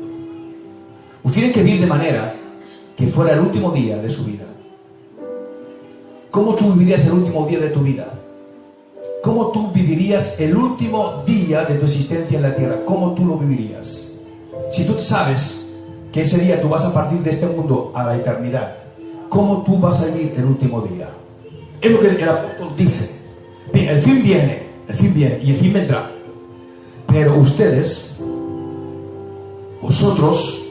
Ustedes tienen que vivir de manera que fuera el último día de su vida. ¿Cómo tú vivirías el último día de tu vida? ¿Cómo tú vivirías el último día de tu existencia en la tierra? ¿Cómo tú lo vivirías? Si tú sabes que ese día tú vas a partir de este mundo a la eternidad, ¿cómo tú vas a vivir el último día? Es lo que el apóstol dice. Bien, el fin viene y el fin vendrá. Pero ustedes, vosotros,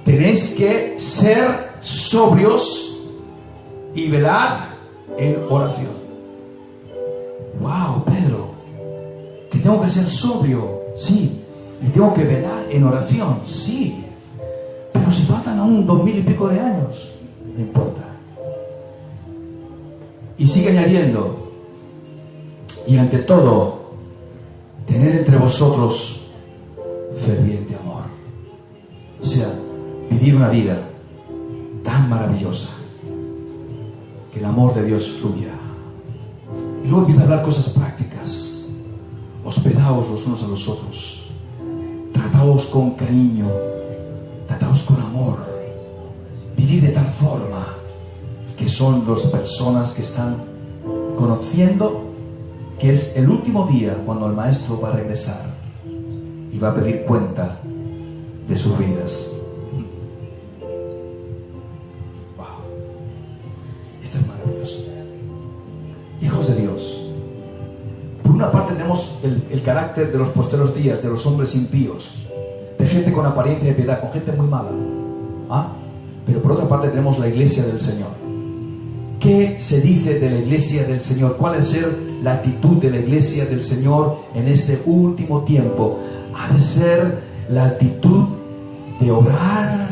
tenéis que ser sobrios y velar en oración. Wow, Pedro, que tengo que ser sobrio, sí, y tengo que velar en oración, sí, pero si faltan aún 2000 y pico de años, no importa. Y sigue añadiendo, y ante todo, tener entre vosotros ferviente amor. O sea, vivir una vida tan maravillosa que el amor de Dios fluya. Y luego empieza a hablar cosas prácticas. Hospedaos los unos a los otros, trataos con cariño, trataos con amor, vivir de tal forma que son las personas que están conociendo que es el último día cuando el Maestro va a regresar y va a pedir cuenta de sus vidas. Wow, esto es maravilloso. Hijos de Dios, por una parte tenemos el carácter de los postreros días, de los hombres impíos, de gente con apariencia de piedad, con gente muy mala. Pero por otra parte tenemos la iglesia del Señor. ¿Qué se dice de la iglesia del Señor? ¿Cuál es la actitud de la iglesia del Señor en este último tiempo? Ha de ser la actitud de orar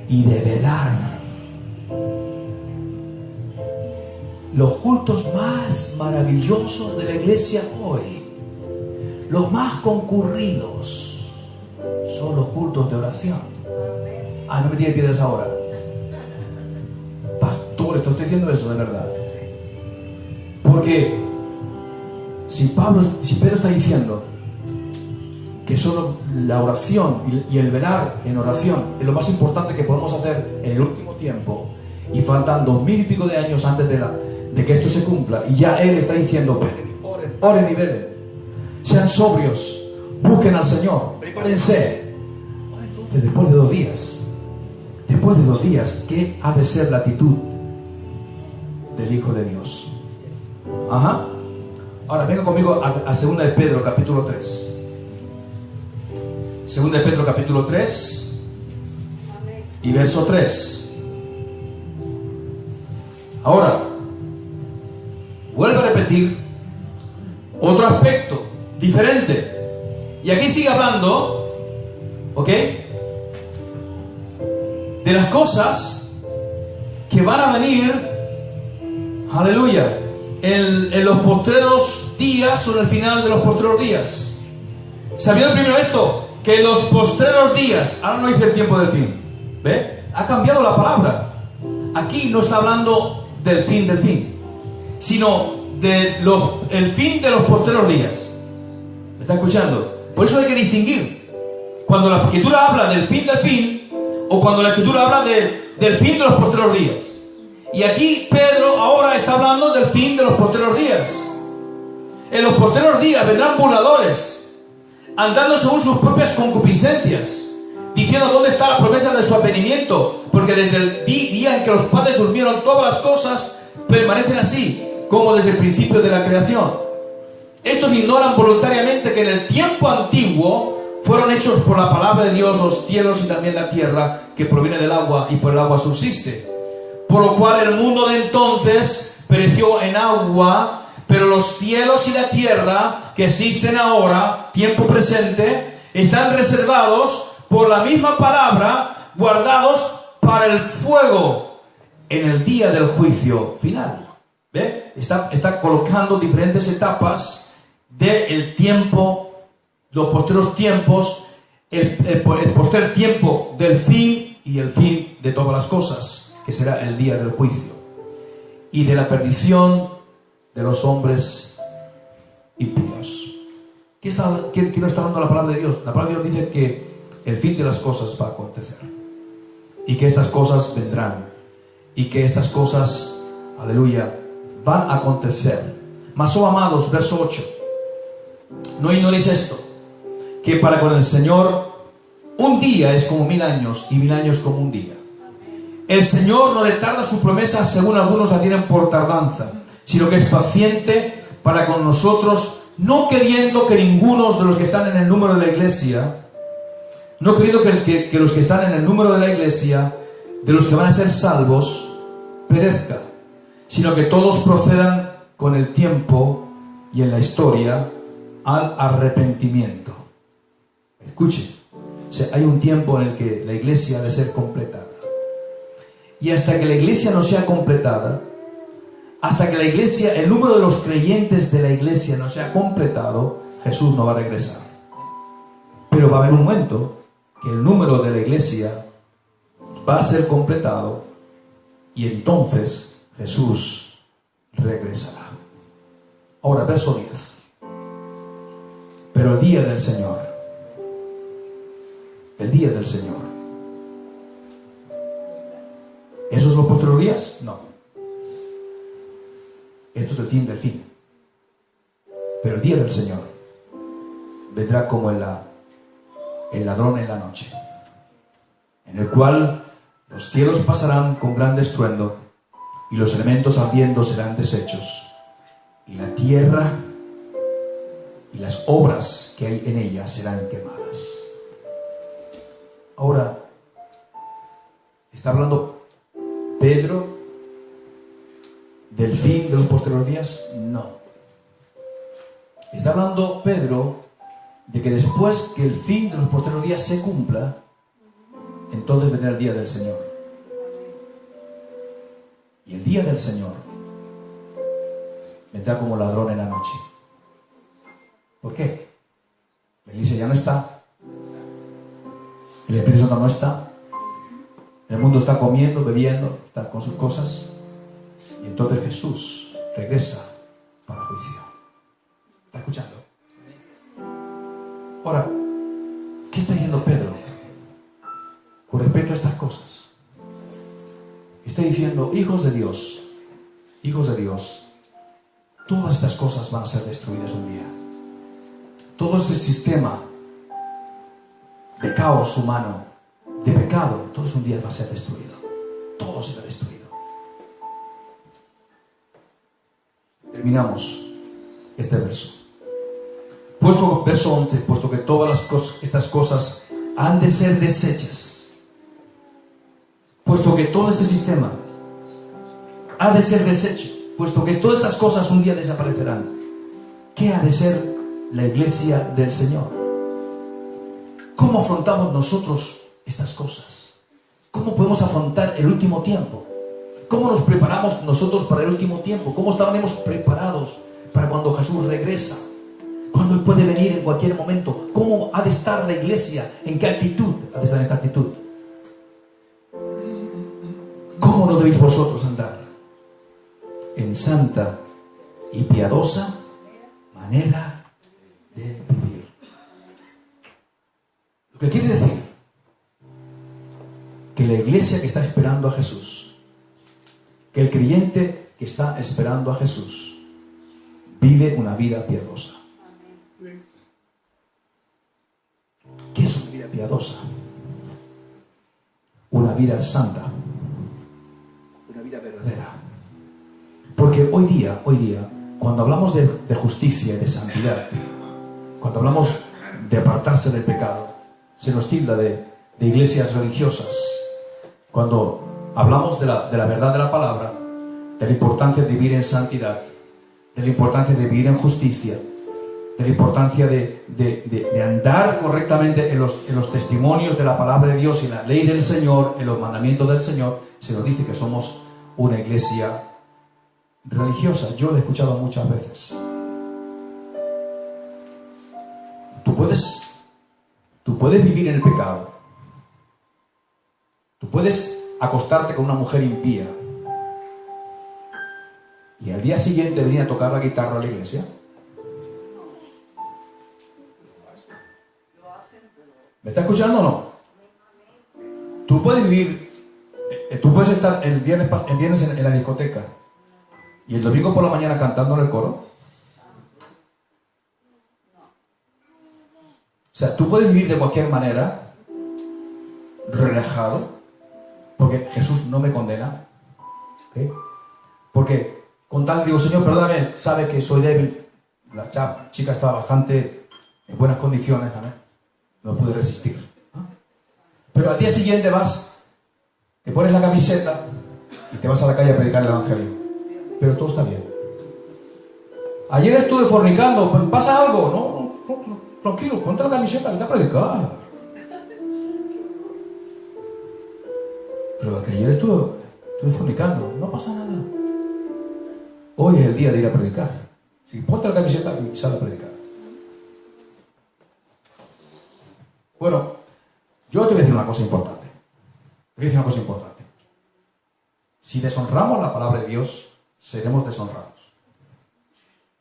y de velar. Los cultos más maravillosos de la iglesia hoy, los más concurridos, son los cultos de oración. No me tiene piedras ahora. Pastor, te estoy diciendo eso de verdad. Porque si Pedro está diciendo que solo la oración y el velar en oración es lo más importante que podemos hacer en el último tiempo, y faltan 2000 y pico de años antes de que esto se cumpla, y ya Él está diciendo, oren y velen, sean sobrios, busquen al Señor, prepárense. Entonces, después de 2 días, ¿qué ha de ser la actitud del Hijo de Dios? Ahora venga conmigo a 2 de Pedro capítulo 3. 2 de Pedro capítulo 3 y verso 3. Ahora vuelve a repetir otro aspecto diferente, y aquí sigue hablando, ¿ok?, de las cosas que van a venir, aleluya, en los postreros días, o en el final de los postreros días. ¿Sabiendo primero esto? Que en los postreros días, ahora no dice el tiempo del fin, ¿ve? Ha cambiado la palabra. Aquí no está hablando del fin, sino el fin de los postreros días. ¿Me está escuchando? Por eso hay que distinguir cuando la Escritura habla del fin, o cuando la Escritura habla del fin de los postreros días. Y aquí Pedro ahora está hablando del fin de los postreros días. En los postreros días vendrán burladores, andando según sus propias concupiscencias, diciendo dónde está la promesa de su advenimiento, porque desde el día en que los padres durmieron, todas las cosas permanecen así como desde el principio de la creación. Estos ignoran voluntariamente que en el tiempo antiguo fueron hechos por la palabra de Dios los cielos y también la tierra, que proviene del agua y por el agua subsiste. Por lo cual el mundo de entonces pereció en agua, pero los cielos y la tierra que existen ahora, tiempo presente, están reservados por la misma palabra, guardados para el fuego en el día del juicio final. ¿Ve? Está colocando diferentes etapas del tiempo, los posteriores tiempos, el postrer tiempo del fin y el fin de todas las cosas, que será el día del juicio y de la perdición de los hombres impíos. ¿Qué nos está dando la palabra de Dios? La palabra de Dios dice que el fin de las cosas va a acontecer y que estas cosas vendrán y que estas cosas, aleluya, van a acontecer. Mas, oh amados, verso 8, no ignoréis esto, que para con el Señor un día es como 1000 años y 1000 años como un día. El Señor no retarda su promesa, según algunos la tienen por tardanza, sino que es paciente para con nosotros, no queriendo que ninguno de los que están en el número de la iglesia, no queriendo que los que están en el número de la iglesia, de los que van a ser salvos, perezca, sino que todos procedan con el tiempo y en la historia al arrepentimiento. Escuchen, o sea, hay un tiempo en el que la iglesia ha de ser completada. Y hasta que la iglesia no sea completada, hasta que la iglesia, el número de los creyentes de la iglesia no sea completado, Jesús no va a regresar. Pero va a haber un momento que el número de la iglesia va a ser completado y entonces Jesús regresará. Ahora, verso 10. Pero el día del Señor, ¿esos son los posteriores días? No. Esto es el fin del fin. Pero el día del Señor vendrá como el ladrón en la noche, en el cual los cielos pasarán con gran estruendo y los elementos ardiendo serán deshechos, y la tierra y las obras que hay en ella serán quemadas. Ahora, ¿está hablando Pedro del fin de los posteriores días? No. Está hablando Pedro de que después que el fin de los posteriores días se cumpla, entonces vendrá el día del Señor. Y el día del Señor vendrá como ladrón en la noche. ¿Por qué? La iglesia ya no está, el Espíritu Santo no está, el mundo está comiendo, bebiendo, está con sus cosas, y entonces Jesús regresa para juicio. ¿Está escuchando? Ahora, ¿qué está diciendo Pedro con respecto a estas cosas? Está diciendo, hijos de Dios, todas estas cosas van a ser destruidas un día. Todo este sistema de caos humano, de pecado, todo eso un día va a ser destruido. Todo será destruido. Terminamos este verso. Verso 11, puesto que todas estas cosas han de ser deshechas, puesto que todo este sistema ha de ser deshecho, puesto que todas estas cosas un día desaparecerán, ¿qué ha de ser la iglesia del Señor? ¿Cómo afrontamos nosotros estas cosas? ¿Cómo podemos afrontar el último tiempo? ¿Cómo nos preparamos nosotros para el último tiempo? ¿Cómo estaremos preparados para cuando Jesús regresa? Cuando Él puede venir en cualquier momento. ¿Cómo ha de estar la iglesia? ¿En qué actitud ha de estar en esta actitud? ¿Cómo no debéis vosotros andar? En santa y piadosa manera de vivir. Lo que quiere decir que la iglesia que está esperando a Jesús, que el creyente que está esperando a Jesús, vive una vida piadosa. ¿Qué es una vida piadosa? Una vida santa, una vida verdadera, Porque hoy día, cuando hablamos de justicia y de santidad, cuando hablamos de apartarse del pecado, se nos tilda de iglesias religiosas. Cuando hablamos de la verdad de la palabra, de la importancia de vivir en santidad, de la importancia de vivir en justicia, de la importancia de andar correctamente en los testimonios de la palabra de Dios y en la ley del Señor, en los mandamientos del Señor, se nos dice que somos una iglesia religiosa. Yo lo he escuchado muchas veces. Tú puedes vivir en el pecado. Tú puedes acostarte con una mujer impía y al día siguiente venir a tocar la guitarra a la iglesia. ¿Me está escuchando o no? Tú puedes vivir, tú puedes estar el viernes en la discoteca y el domingo por la mañana cantando en el coro. O sea, tú puedes vivir de cualquier manera, relajado, porque Jesús no me condena. ¿Okay? Porque con tal digo, Señor, perdóname, sabe que soy débil. La chica estaba bastante en buenas condiciones, ¿no? No pude resistir, ¿no? Pero al día siguiente vas, te pones la camiseta y te vas a la calle a predicar el evangelio. Pero todo está bien. Ayer estuve fornicando, ¿pasa algo? No, tranquilo, ponte la camiseta, vete a predicar. Pero que ayer estuve fornicando, no pasa nada. Hoy es el día de ir a predicar. Así que ponte la camiseta y sal a predicar. Bueno, yo te voy a decir una cosa importante. Si deshonramos la palabra de Dios, seremos deshonrados.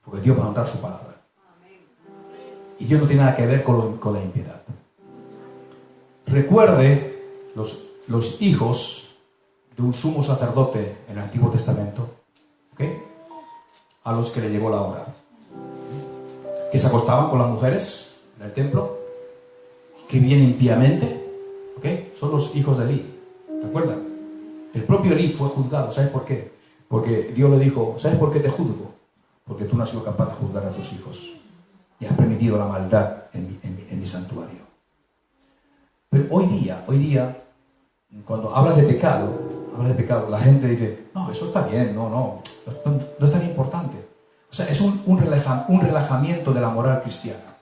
Porque Dios va a honrar su palabra. Y Dios no tiene nada que ver con la impiedad. Recuerde los hijos de un sumo sacerdote en el Antiguo Testamento, ¿okay? A los que le llegó la hora, que se acostaban con las mujeres en el templo, que vivían impíamente, ¿okay? Son los hijos de Elí. ¿Recuerdan? El propio Elí fue juzgado. ¿Sabes por qué? Porque Dios le dijo, ¿sabes por qué te juzgo? Porque tú no has sido capaz de juzgar a tus hijos y has permitido la maldad en mi santuario. Pero hoy día, cuando hablas de pecado, la gente dice, no, eso está bien, no es tan importante. O sea, es un relajamiento de la moral cristiana.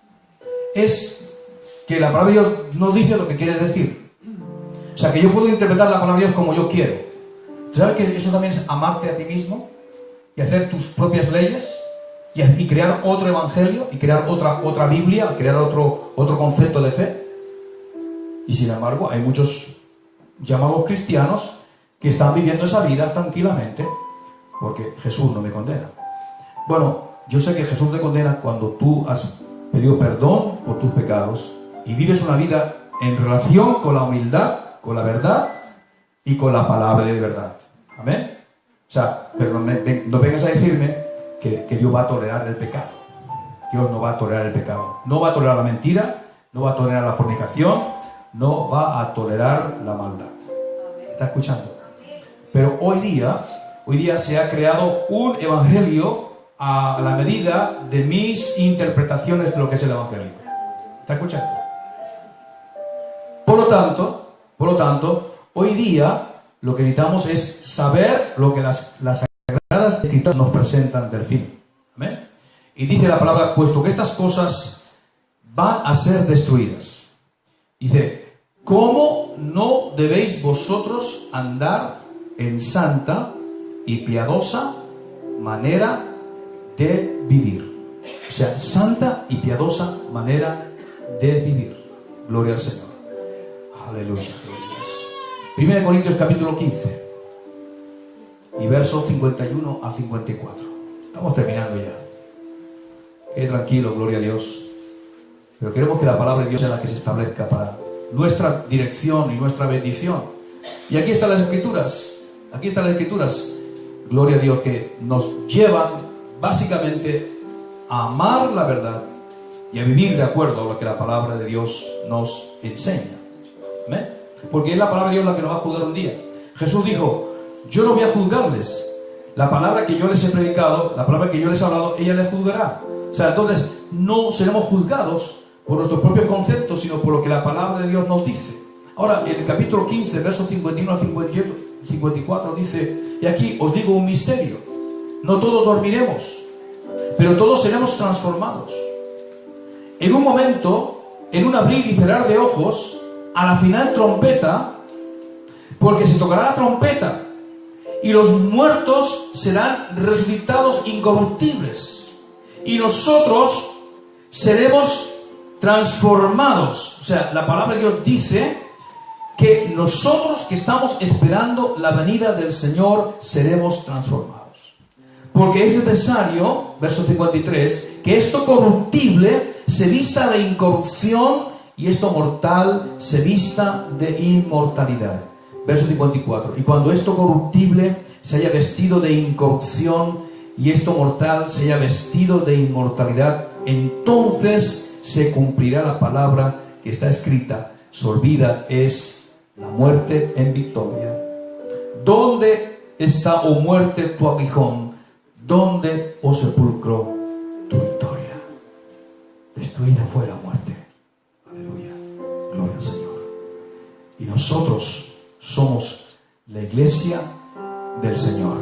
Es que la palabra de Dios no dice lo que quiere decir. O sea, que yo puedo interpretar la palabra de Dios como yo quiero. ¿Sabes que eso también es amarte a ti mismo? Y hacer tus propias leyes y crear otro evangelio y crear otra Biblia, crear otro concepto de fe. Y sin embargo hay muchos llamados cristianos que están viviendo esa vida tranquilamente porque Jesús no me condena. Bueno, yo sé que Jesús te condena cuando tú has pedido perdón por tus pecados y vives una vida en relación con la humildad, con la verdad y con la palabra de verdad. Amén. O sea, pero no vengas a decirme que Dios va a tolerar el pecado. Dios no va a tolerar el pecado. No va a tolerar la mentira, no va a tolerar la fornicación, no va a tolerar la maldad. ¿Está escuchando? Pero hoy día se ha creado un evangelio a la medida de mis interpretaciones de lo que es el evangelio. ¿Está escuchando? Por lo tanto, hoy día lo que necesitamos es saber lo que las Sagradas Escrituras nos presentan del fin. ¿Amén? Y dice la palabra, puesto que estas cosas van a ser destruidas. Dice, ¿cómo no debéis vosotros andar en santa y piadosa manera de vivir? O sea, santa y piadosa manera de vivir. Gloria al Señor. Aleluya. 1 Corintios capítulo 15 y versos 51 a 54. Estamos terminando ya. Quede tranquilo, gloria a Dios. Pero queremos que la palabra de Dios sea la que se establezca para nuestra dirección y nuestra bendición. Y aquí están las Escrituras. Aquí están las Escrituras. Gloria a Dios, que nos llevan básicamente a amar la verdad y a vivir de acuerdo a lo que la palabra de Dios nos enseña. Porque es la palabra de Dios la que nos va a juzgar un día. Jesús dijo, yo no voy a juzgarles, la palabra que yo les he predicado, la palabra que yo les he hablado, ella les juzgará. O sea, entonces no seremos juzgados por nuestros propios conceptos, sino por lo que la palabra de Dios nos dice. Ahora, en el capítulo 15, versos 51 a 54 dice: y aquí os digo un misterio, no todos dormiremos, pero todos seremos transformados. En un momento, en un abrir y cerrar de ojos, a la final trompeta, porque se tocará la trompeta, y los muertos serán resucitados incorruptibles, y nosotros seremos transformados. O sea, la palabra de Dios dice que nosotros que estamos esperando la venida del Señor seremos transformados. Porque es necesario, verso 53, que esto corruptible se vista de incorrupción y esto mortal se vista de inmortalidad. Verso 54. Y cuando esto corruptible se haya vestido de incorrupción y esto mortal se haya vestido de inmortalidad, entonces se cumplirá la palabra que está escrita: sorbida es la muerte en victoria. ¿Dónde está, oh muerte, tu aguijón? ¿Dónde, oh sepulcro, tu victoria? Destruida fue la muerte. Aleluya. Gloria al Señor. Y nosotros somos la iglesia del Señor.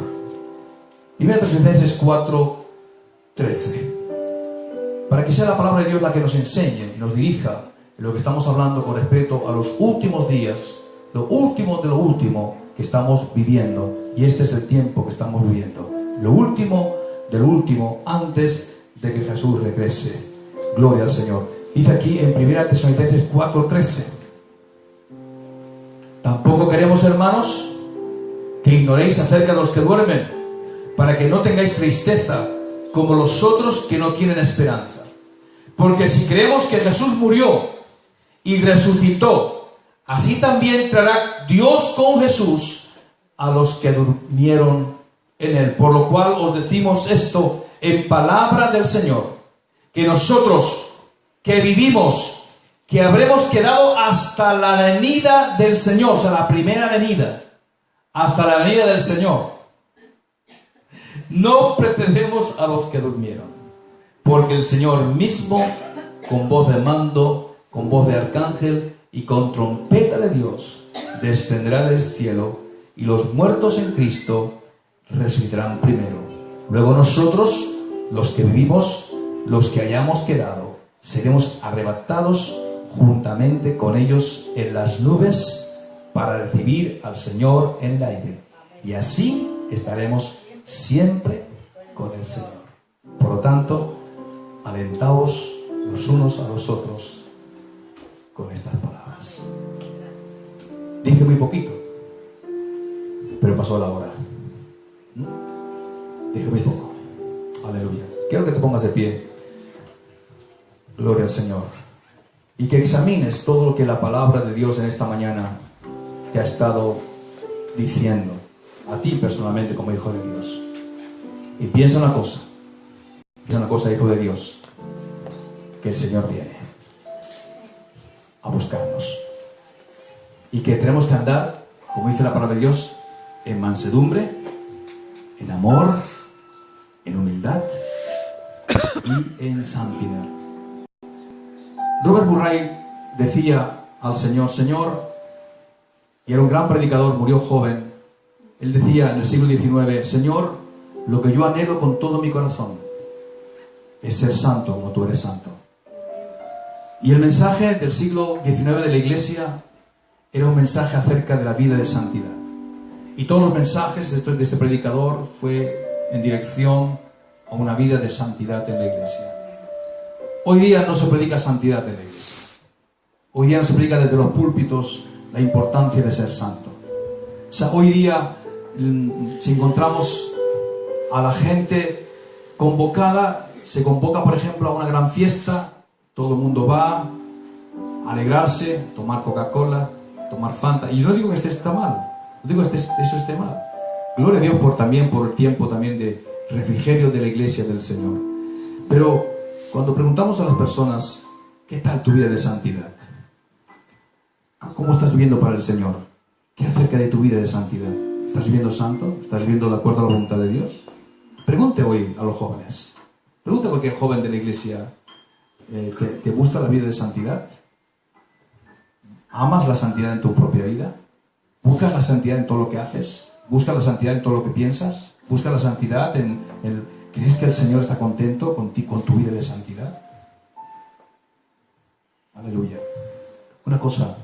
1 Tesalonicenses 4:13. Para que sea la palabra de Dios la que nos enseñe y nos dirija en lo que estamos hablando con respecto a los últimos días, lo último de lo último que estamos viviendo. Y este es el tiempo que estamos viviendo, lo último de lo último, antes de que Jesús regrese. Gloria al Señor. Dice aquí en 1 Tesalonicenses 4:13: tampoco queremos, hermanos, que ignoréis acerca de los que duermen, para que no tengáis tristeza como los otros que no tienen esperanza. Porque si creemos que Jesús murió y resucitó, así también traerá Dios con Jesús a los que durmieron en él. Por lo cual os decimos esto en palabra del Señor, que nosotros que vivimos, que habremos quedado hasta la venida del Señor, o sea, la primera venida, hasta la venida del Señor, no precedemos a los que durmieron, porque el Señor mismo, con voz de mando, con voz de arcángel y con trompeta de Dios, descenderá del cielo, y los muertos en Cristo resucitarán primero. Luego nosotros, los que vivimos, los que hayamos quedado, seremos arrebatados juntamente con ellos en las nubes para recibir al Señor en el aire, y así estaremos siempre con el Señor. Por lo tanto, alentaos los unos a los otros con estas palabras. Dije muy poquito, pero pasó la hora. Dije muy poco. Aleluya. Quiero que te pongas de pie. Gloria al Señor. Y que examines todo lo que la palabra de Dios en esta mañana te ha estado diciendo a ti personalmente como hijo de Dios. Y piensa una cosa, hijo de Dios, que el Señor viene a buscarnos y que tenemos que andar, como dice la palabra de Dios, en mansedumbre, en amor, en humildad y en santidad. Robert Murray decía al Señor, y era un gran predicador, murió joven. Él decía en el siglo XIX: Señor, lo que yo anhelo con todo mi corazón es ser santo como tú eres santo. Y el mensaje del siglo XIX de la Iglesia era un mensaje acerca de la vida de santidad. Y todos los mensajes de este predicador fue en dirección a una vida de santidad en la Iglesia. Hoy día no se predica santidad en la Iglesia. Hoy día no se predica desde los púlpitos la importancia de ser santo. O sea, hoy día, si encontramos a la gente convocada, se convoca, por ejemplo, a una gran fiesta, todo el mundo va a alegrarse, tomar Coca-Cola, tomar Fanta. Y yo no digo que está mal, no digo que eso esté mal. Gloria a Dios también por el tiempo también de refrigerio de la iglesia del Señor. Pero cuando preguntamos a las personas, ¿qué tal tu vida de santidad? ¿Cómo estás viviendo para el Señor? ¿Qué acerca de tu vida de santidad? ¿Estás viviendo santo? ¿Estás viviendo de acuerdo a la voluntad de Dios? Pregunte hoy a los jóvenes. Pregunte a cualquier joven de la iglesia, ¿te gusta la vida de santidad? ¿Amas la santidad en tu propia vida? ¿Buscas la santidad en todo lo que haces? ¿Buscas la santidad en todo lo que piensas? ¿Buscas la santidad en el... ¿Crees que el Señor está contento con tu vida de santidad? Aleluya. Una cosa,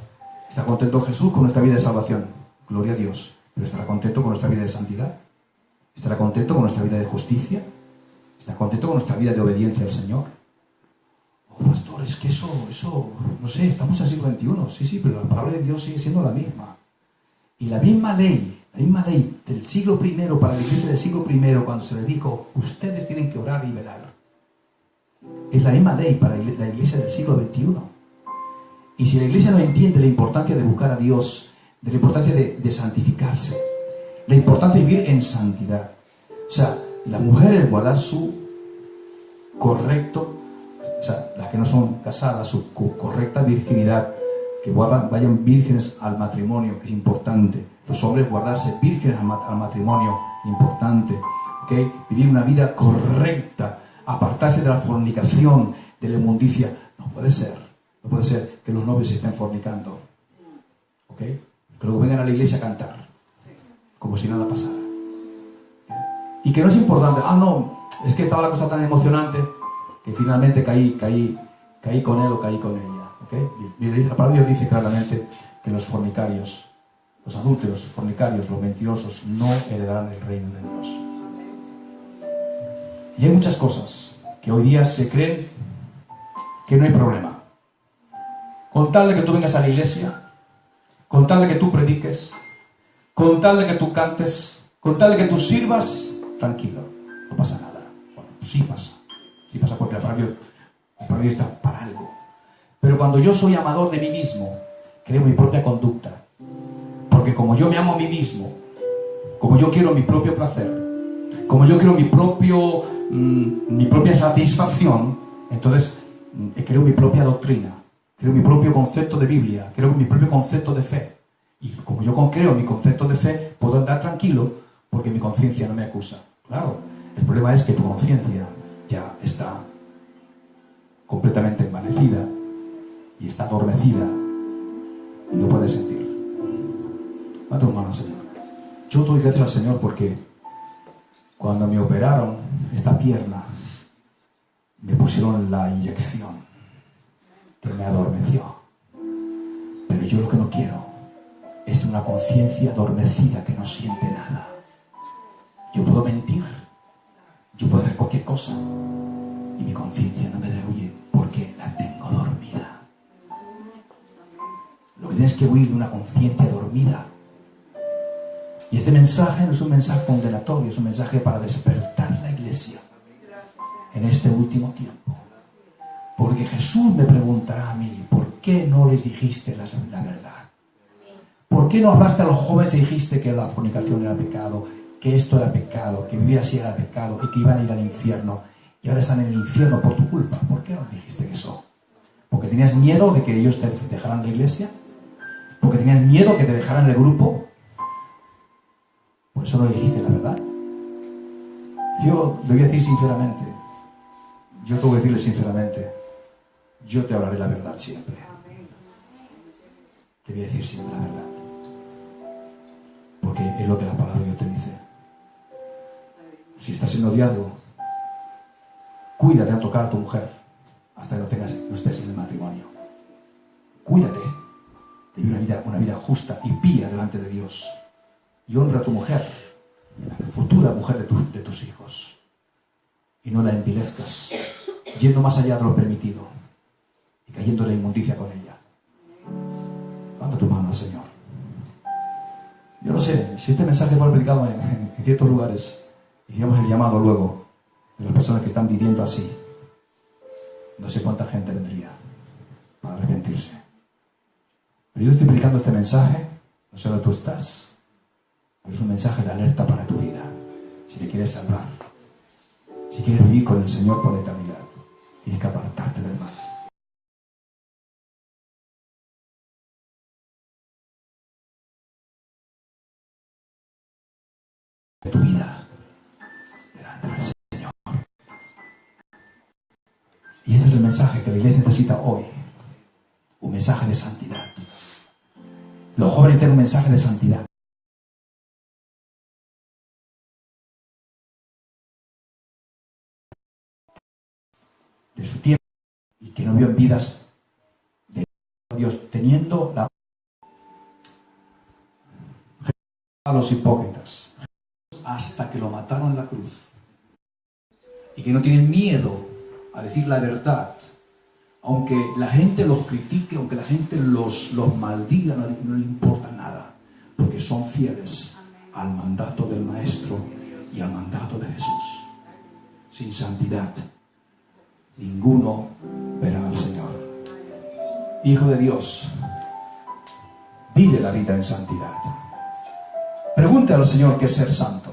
¿está contento Jesús con nuestra vida de salvación? Gloria a Dios. ¿Pero estará contento con nuestra vida de santidad? ¿Estará contento con nuestra vida de justicia? ¿Está contento con nuestra vida de obediencia al Señor? Oh, pastor, es que eso, no sé, estamos en el siglo XXI. Sí, pero la palabra de Dios sigue siendo la misma. Y la misma ley del siglo I, para la iglesia del siglo I, cuando se le dijo, ustedes tienen que orar y velar, es la misma ley para la iglesia del siglo XXI. Y si la iglesia no entiende la importancia de buscar a Dios, de la importancia de santificarse, la importancia de vivir en santidad, o sea, la mujer es guardar su correcto, o sea, las que no son casadas, su correcta virginidad, que vayan vírgenes al matrimonio, que es importante. Los hombres guardarse vírgenes al matrimonio, importante. ¿Okay? Vivir una vida correcta, apartarse de la fornicación, de la inmundicia. No puede ser que los novios estén fornicando. ¿Okay? Que luego vengan a la iglesia a cantar, como si nada pasara. ¿Okay? Y que no es importante, no, es que estaba la cosa tan emocionante que finalmente caí con él o caí con ella. ¿Okay? La palabra de Dios dice claramente que los fornicarios, los adúlteros, fornicarios, los mentirosos no heredarán el reino de Dios. Y hay muchas cosas que hoy día se creen que no hay problema. Con tal de que tú vengas a la iglesia, con tal de que tú prediques, con tal de que tú cantes, con tal de que tú sirvas, tranquilo, no pasa nada. Bueno, sí pasa porque la palabra de Dios está para algo. Pero cuando yo soy amador de mí mismo, creo mi propia conducta. Porque como yo me amo a mí mismo, como yo quiero mi propio placer, como yo quiero mi propia satisfacción, entonces creo mi propia doctrina, creo mi propio concepto de Biblia, creo mi propio concepto de fe. Y como yo creo mi concepto de fe, puedo andar tranquilo porque mi conciencia no me acusa. Claro, el problema es que tu conciencia ya está completamente envanecida y está adormecida y no puede sentir. Va tu mano, Señor. Yo doy gracias al Señor porque cuando me operaron esta pierna, me pusieron la inyección que me adormeció. Pero yo lo que no quiero es una conciencia adormecida que no siente nada. Yo puedo mentir, yo puedo hacer cualquier cosa y mi conciencia no me rehuye porque la tengo dormida. Lo que tienes que huir de una conciencia dormida. Y este mensaje no es un mensaje condenatorio, es un mensaje para despertar la iglesia en este último tiempo. Porque Jesús me preguntará a mí, ¿por qué no les dijiste la verdad? ¿Por qué no hablaste a los jóvenes y dijiste que la fornicación era pecado, que esto era pecado, que vivir así era pecado y que iban a ir al infierno? Y ahora están en el infierno por tu culpa. ¿Por qué no dijiste eso? ¿Porque tenías miedo de que ellos te dejaran la iglesia? ¿Porque tenías miedo que te dejaran el grupo? Por eso no dijiste la verdad. Yo le voy a decir sinceramente, yo te voy a decirle sinceramente, yo te hablaré la verdad siempre. Te voy a decir siempre la verdad. Porque es lo que la palabra de Dios te dice. Si estás en noviazgo, cuídate a tocar a tu mujer hasta que no estés en el matrimonio. Cuídate de vivir una vida justa y pía delante de Dios. Y honra a tu mujer, la futura mujer de tus hijos. Y no la envilezcas, yendo más allá de lo permitido y cayendo en la inmundicia con ella. Levanta tu mano al Señor. Yo no sé, si este mensaje fue predicado en ciertos lugares, y hicimos el llamado luego de las personas que están viviendo así, no sé cuánta gente vendría para arrepentirse. Pero yo estoy predicando este mensaje, no sé dónde tú estás, pero es un mensaje de alerta para tu vida. Si te quieres salvar, si quieres vivir con el Señor por la eternidad, tienes que apartarte del mal. de tu vida delante del Señor. Y este es el mensaje que la iglesia necesita hoy. Un mensaje de santidad. Los jóvenes tienen un mensaje de santidad. De su tiempo. Y que no vio en vidas de Dios teniendo a los hipócritas hasta que lo mataron en la cruz, y que no tienen miedo a decir la verdad, aunque la gente los critique, aunque la gente los maldiga, no le importa nada, porque son fieles al mandato del Maestro y al mandato de Jesús. Sin santidad ninguno verá al Señor. Hijo de Dios, vive la vida en santidad. Pregunta al Señor qué es ser santo.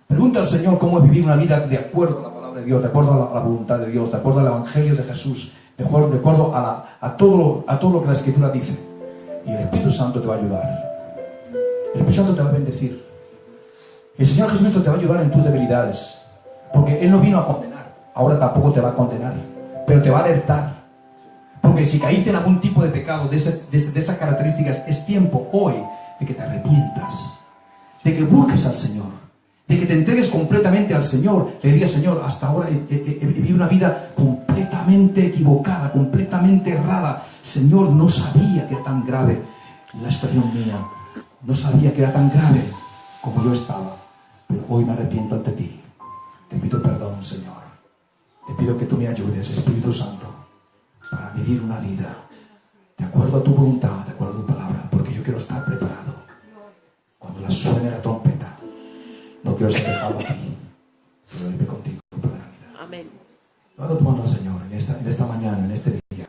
Pregunta al Señor cómo es vivir una vida de acuerdo a la palabra de Dios, de acuerdo a la voluntad de Dios, de acuerdo al Evangelio de Jesús, de acuerdo a todo lo que la Escritura dice. Y el Espíritu Santo te va a ayudar. El Espíritu Santo te va a bendecir. El Señor Jesucristo te va a ayudar en tus debilidades, porque Él no vino a condenar. Ahora tampoco te va a condenar, pero te va a alertar. Porque si caíste en algún tipo de pecado de esas características, es tiempo hoy de que te arrepientas, de que busques al Señor, de que te entregues completamente al Señor. Le digas: Señor, hasta ahora he vivido una vida completamente equivocada, completamente errada. Señor, no sabía que era tan grave la situación mía, no sabía que era tan grave como yo estaba, pero hoy me arrepiento ante ti. Te pido perdón, Señor. Te pido que tú me ayudes, Espíritu Santo, para vivir una vida de acuerdo a tu voluntad, de acuerdo a tu palabra, porque yo quiero estar preparado cuando suene la trompeta. No quiero ser dejado aquí, quiero irme contigo para la vida. Amén. Levanta tu mano al Señor en esta mañana, en este día.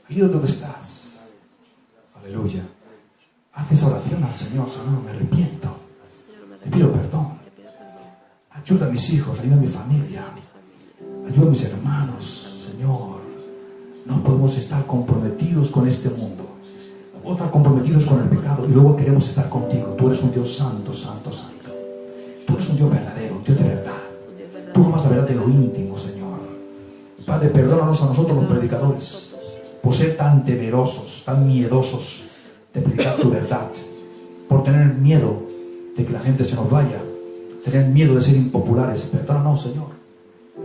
Ahí donde estás. Aleluya. Haz esa oración al Señor: Señor, me arrepiento. Te pido perdón. Ayuda a mis hijos, ayuda a mi familia, ayuda a mis hermanos, Señor. No podemos estar comprometidos con este mundo. No podemos estar comprometidos con el pecado y luego queremos estar contigo. Tú eres un Dios santo, santo, santo. Tú eres un Dios verdadero, un Dios de verdad. Tú amas la verdad de lo íntimo, Señor. Padre, perdónanos a nosotros los predicadores por ser tan temerosos, tan miedosos de predicar tu verdad, por tener miedo de que la gente se nos vaya, tener miedo de ser impopulares. Perdónanos, Señor.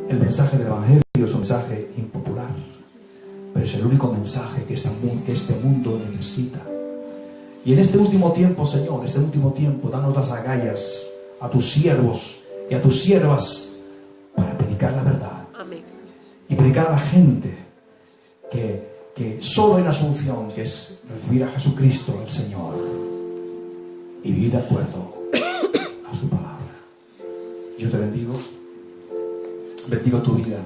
El mensaje del Evangelio es un mensaje impopular, pero es el único mensaje que este mundo necesita. Y en este último tiempo, Señor, en este último tiempo, danos las agallas a tus siervos y a tus siervas para predicar la verdad. Amén. Y predicar a la gente que solo hay una solución, que es recibir a Jesucristo, el Señor, y vivir de acuerdo a su palabra. Yo te bendigo. Bendigo tu vida.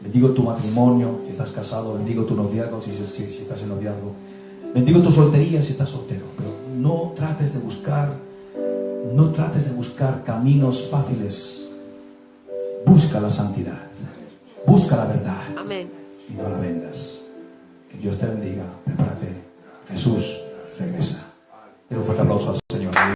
Bendigo tu matrimonio si estás casado. Bendigo tu noviazgo si estás en noviazgo. Bendigo tu soltería si estás soltero. Pero no trates de buscar caminos fáciles. Busca la santidad. Busca la verdad. Amén. Y no la vendas. Que Dios te bendiga. Prepárate. Jesús regresa. Dale un fuerte aplauso al Señor.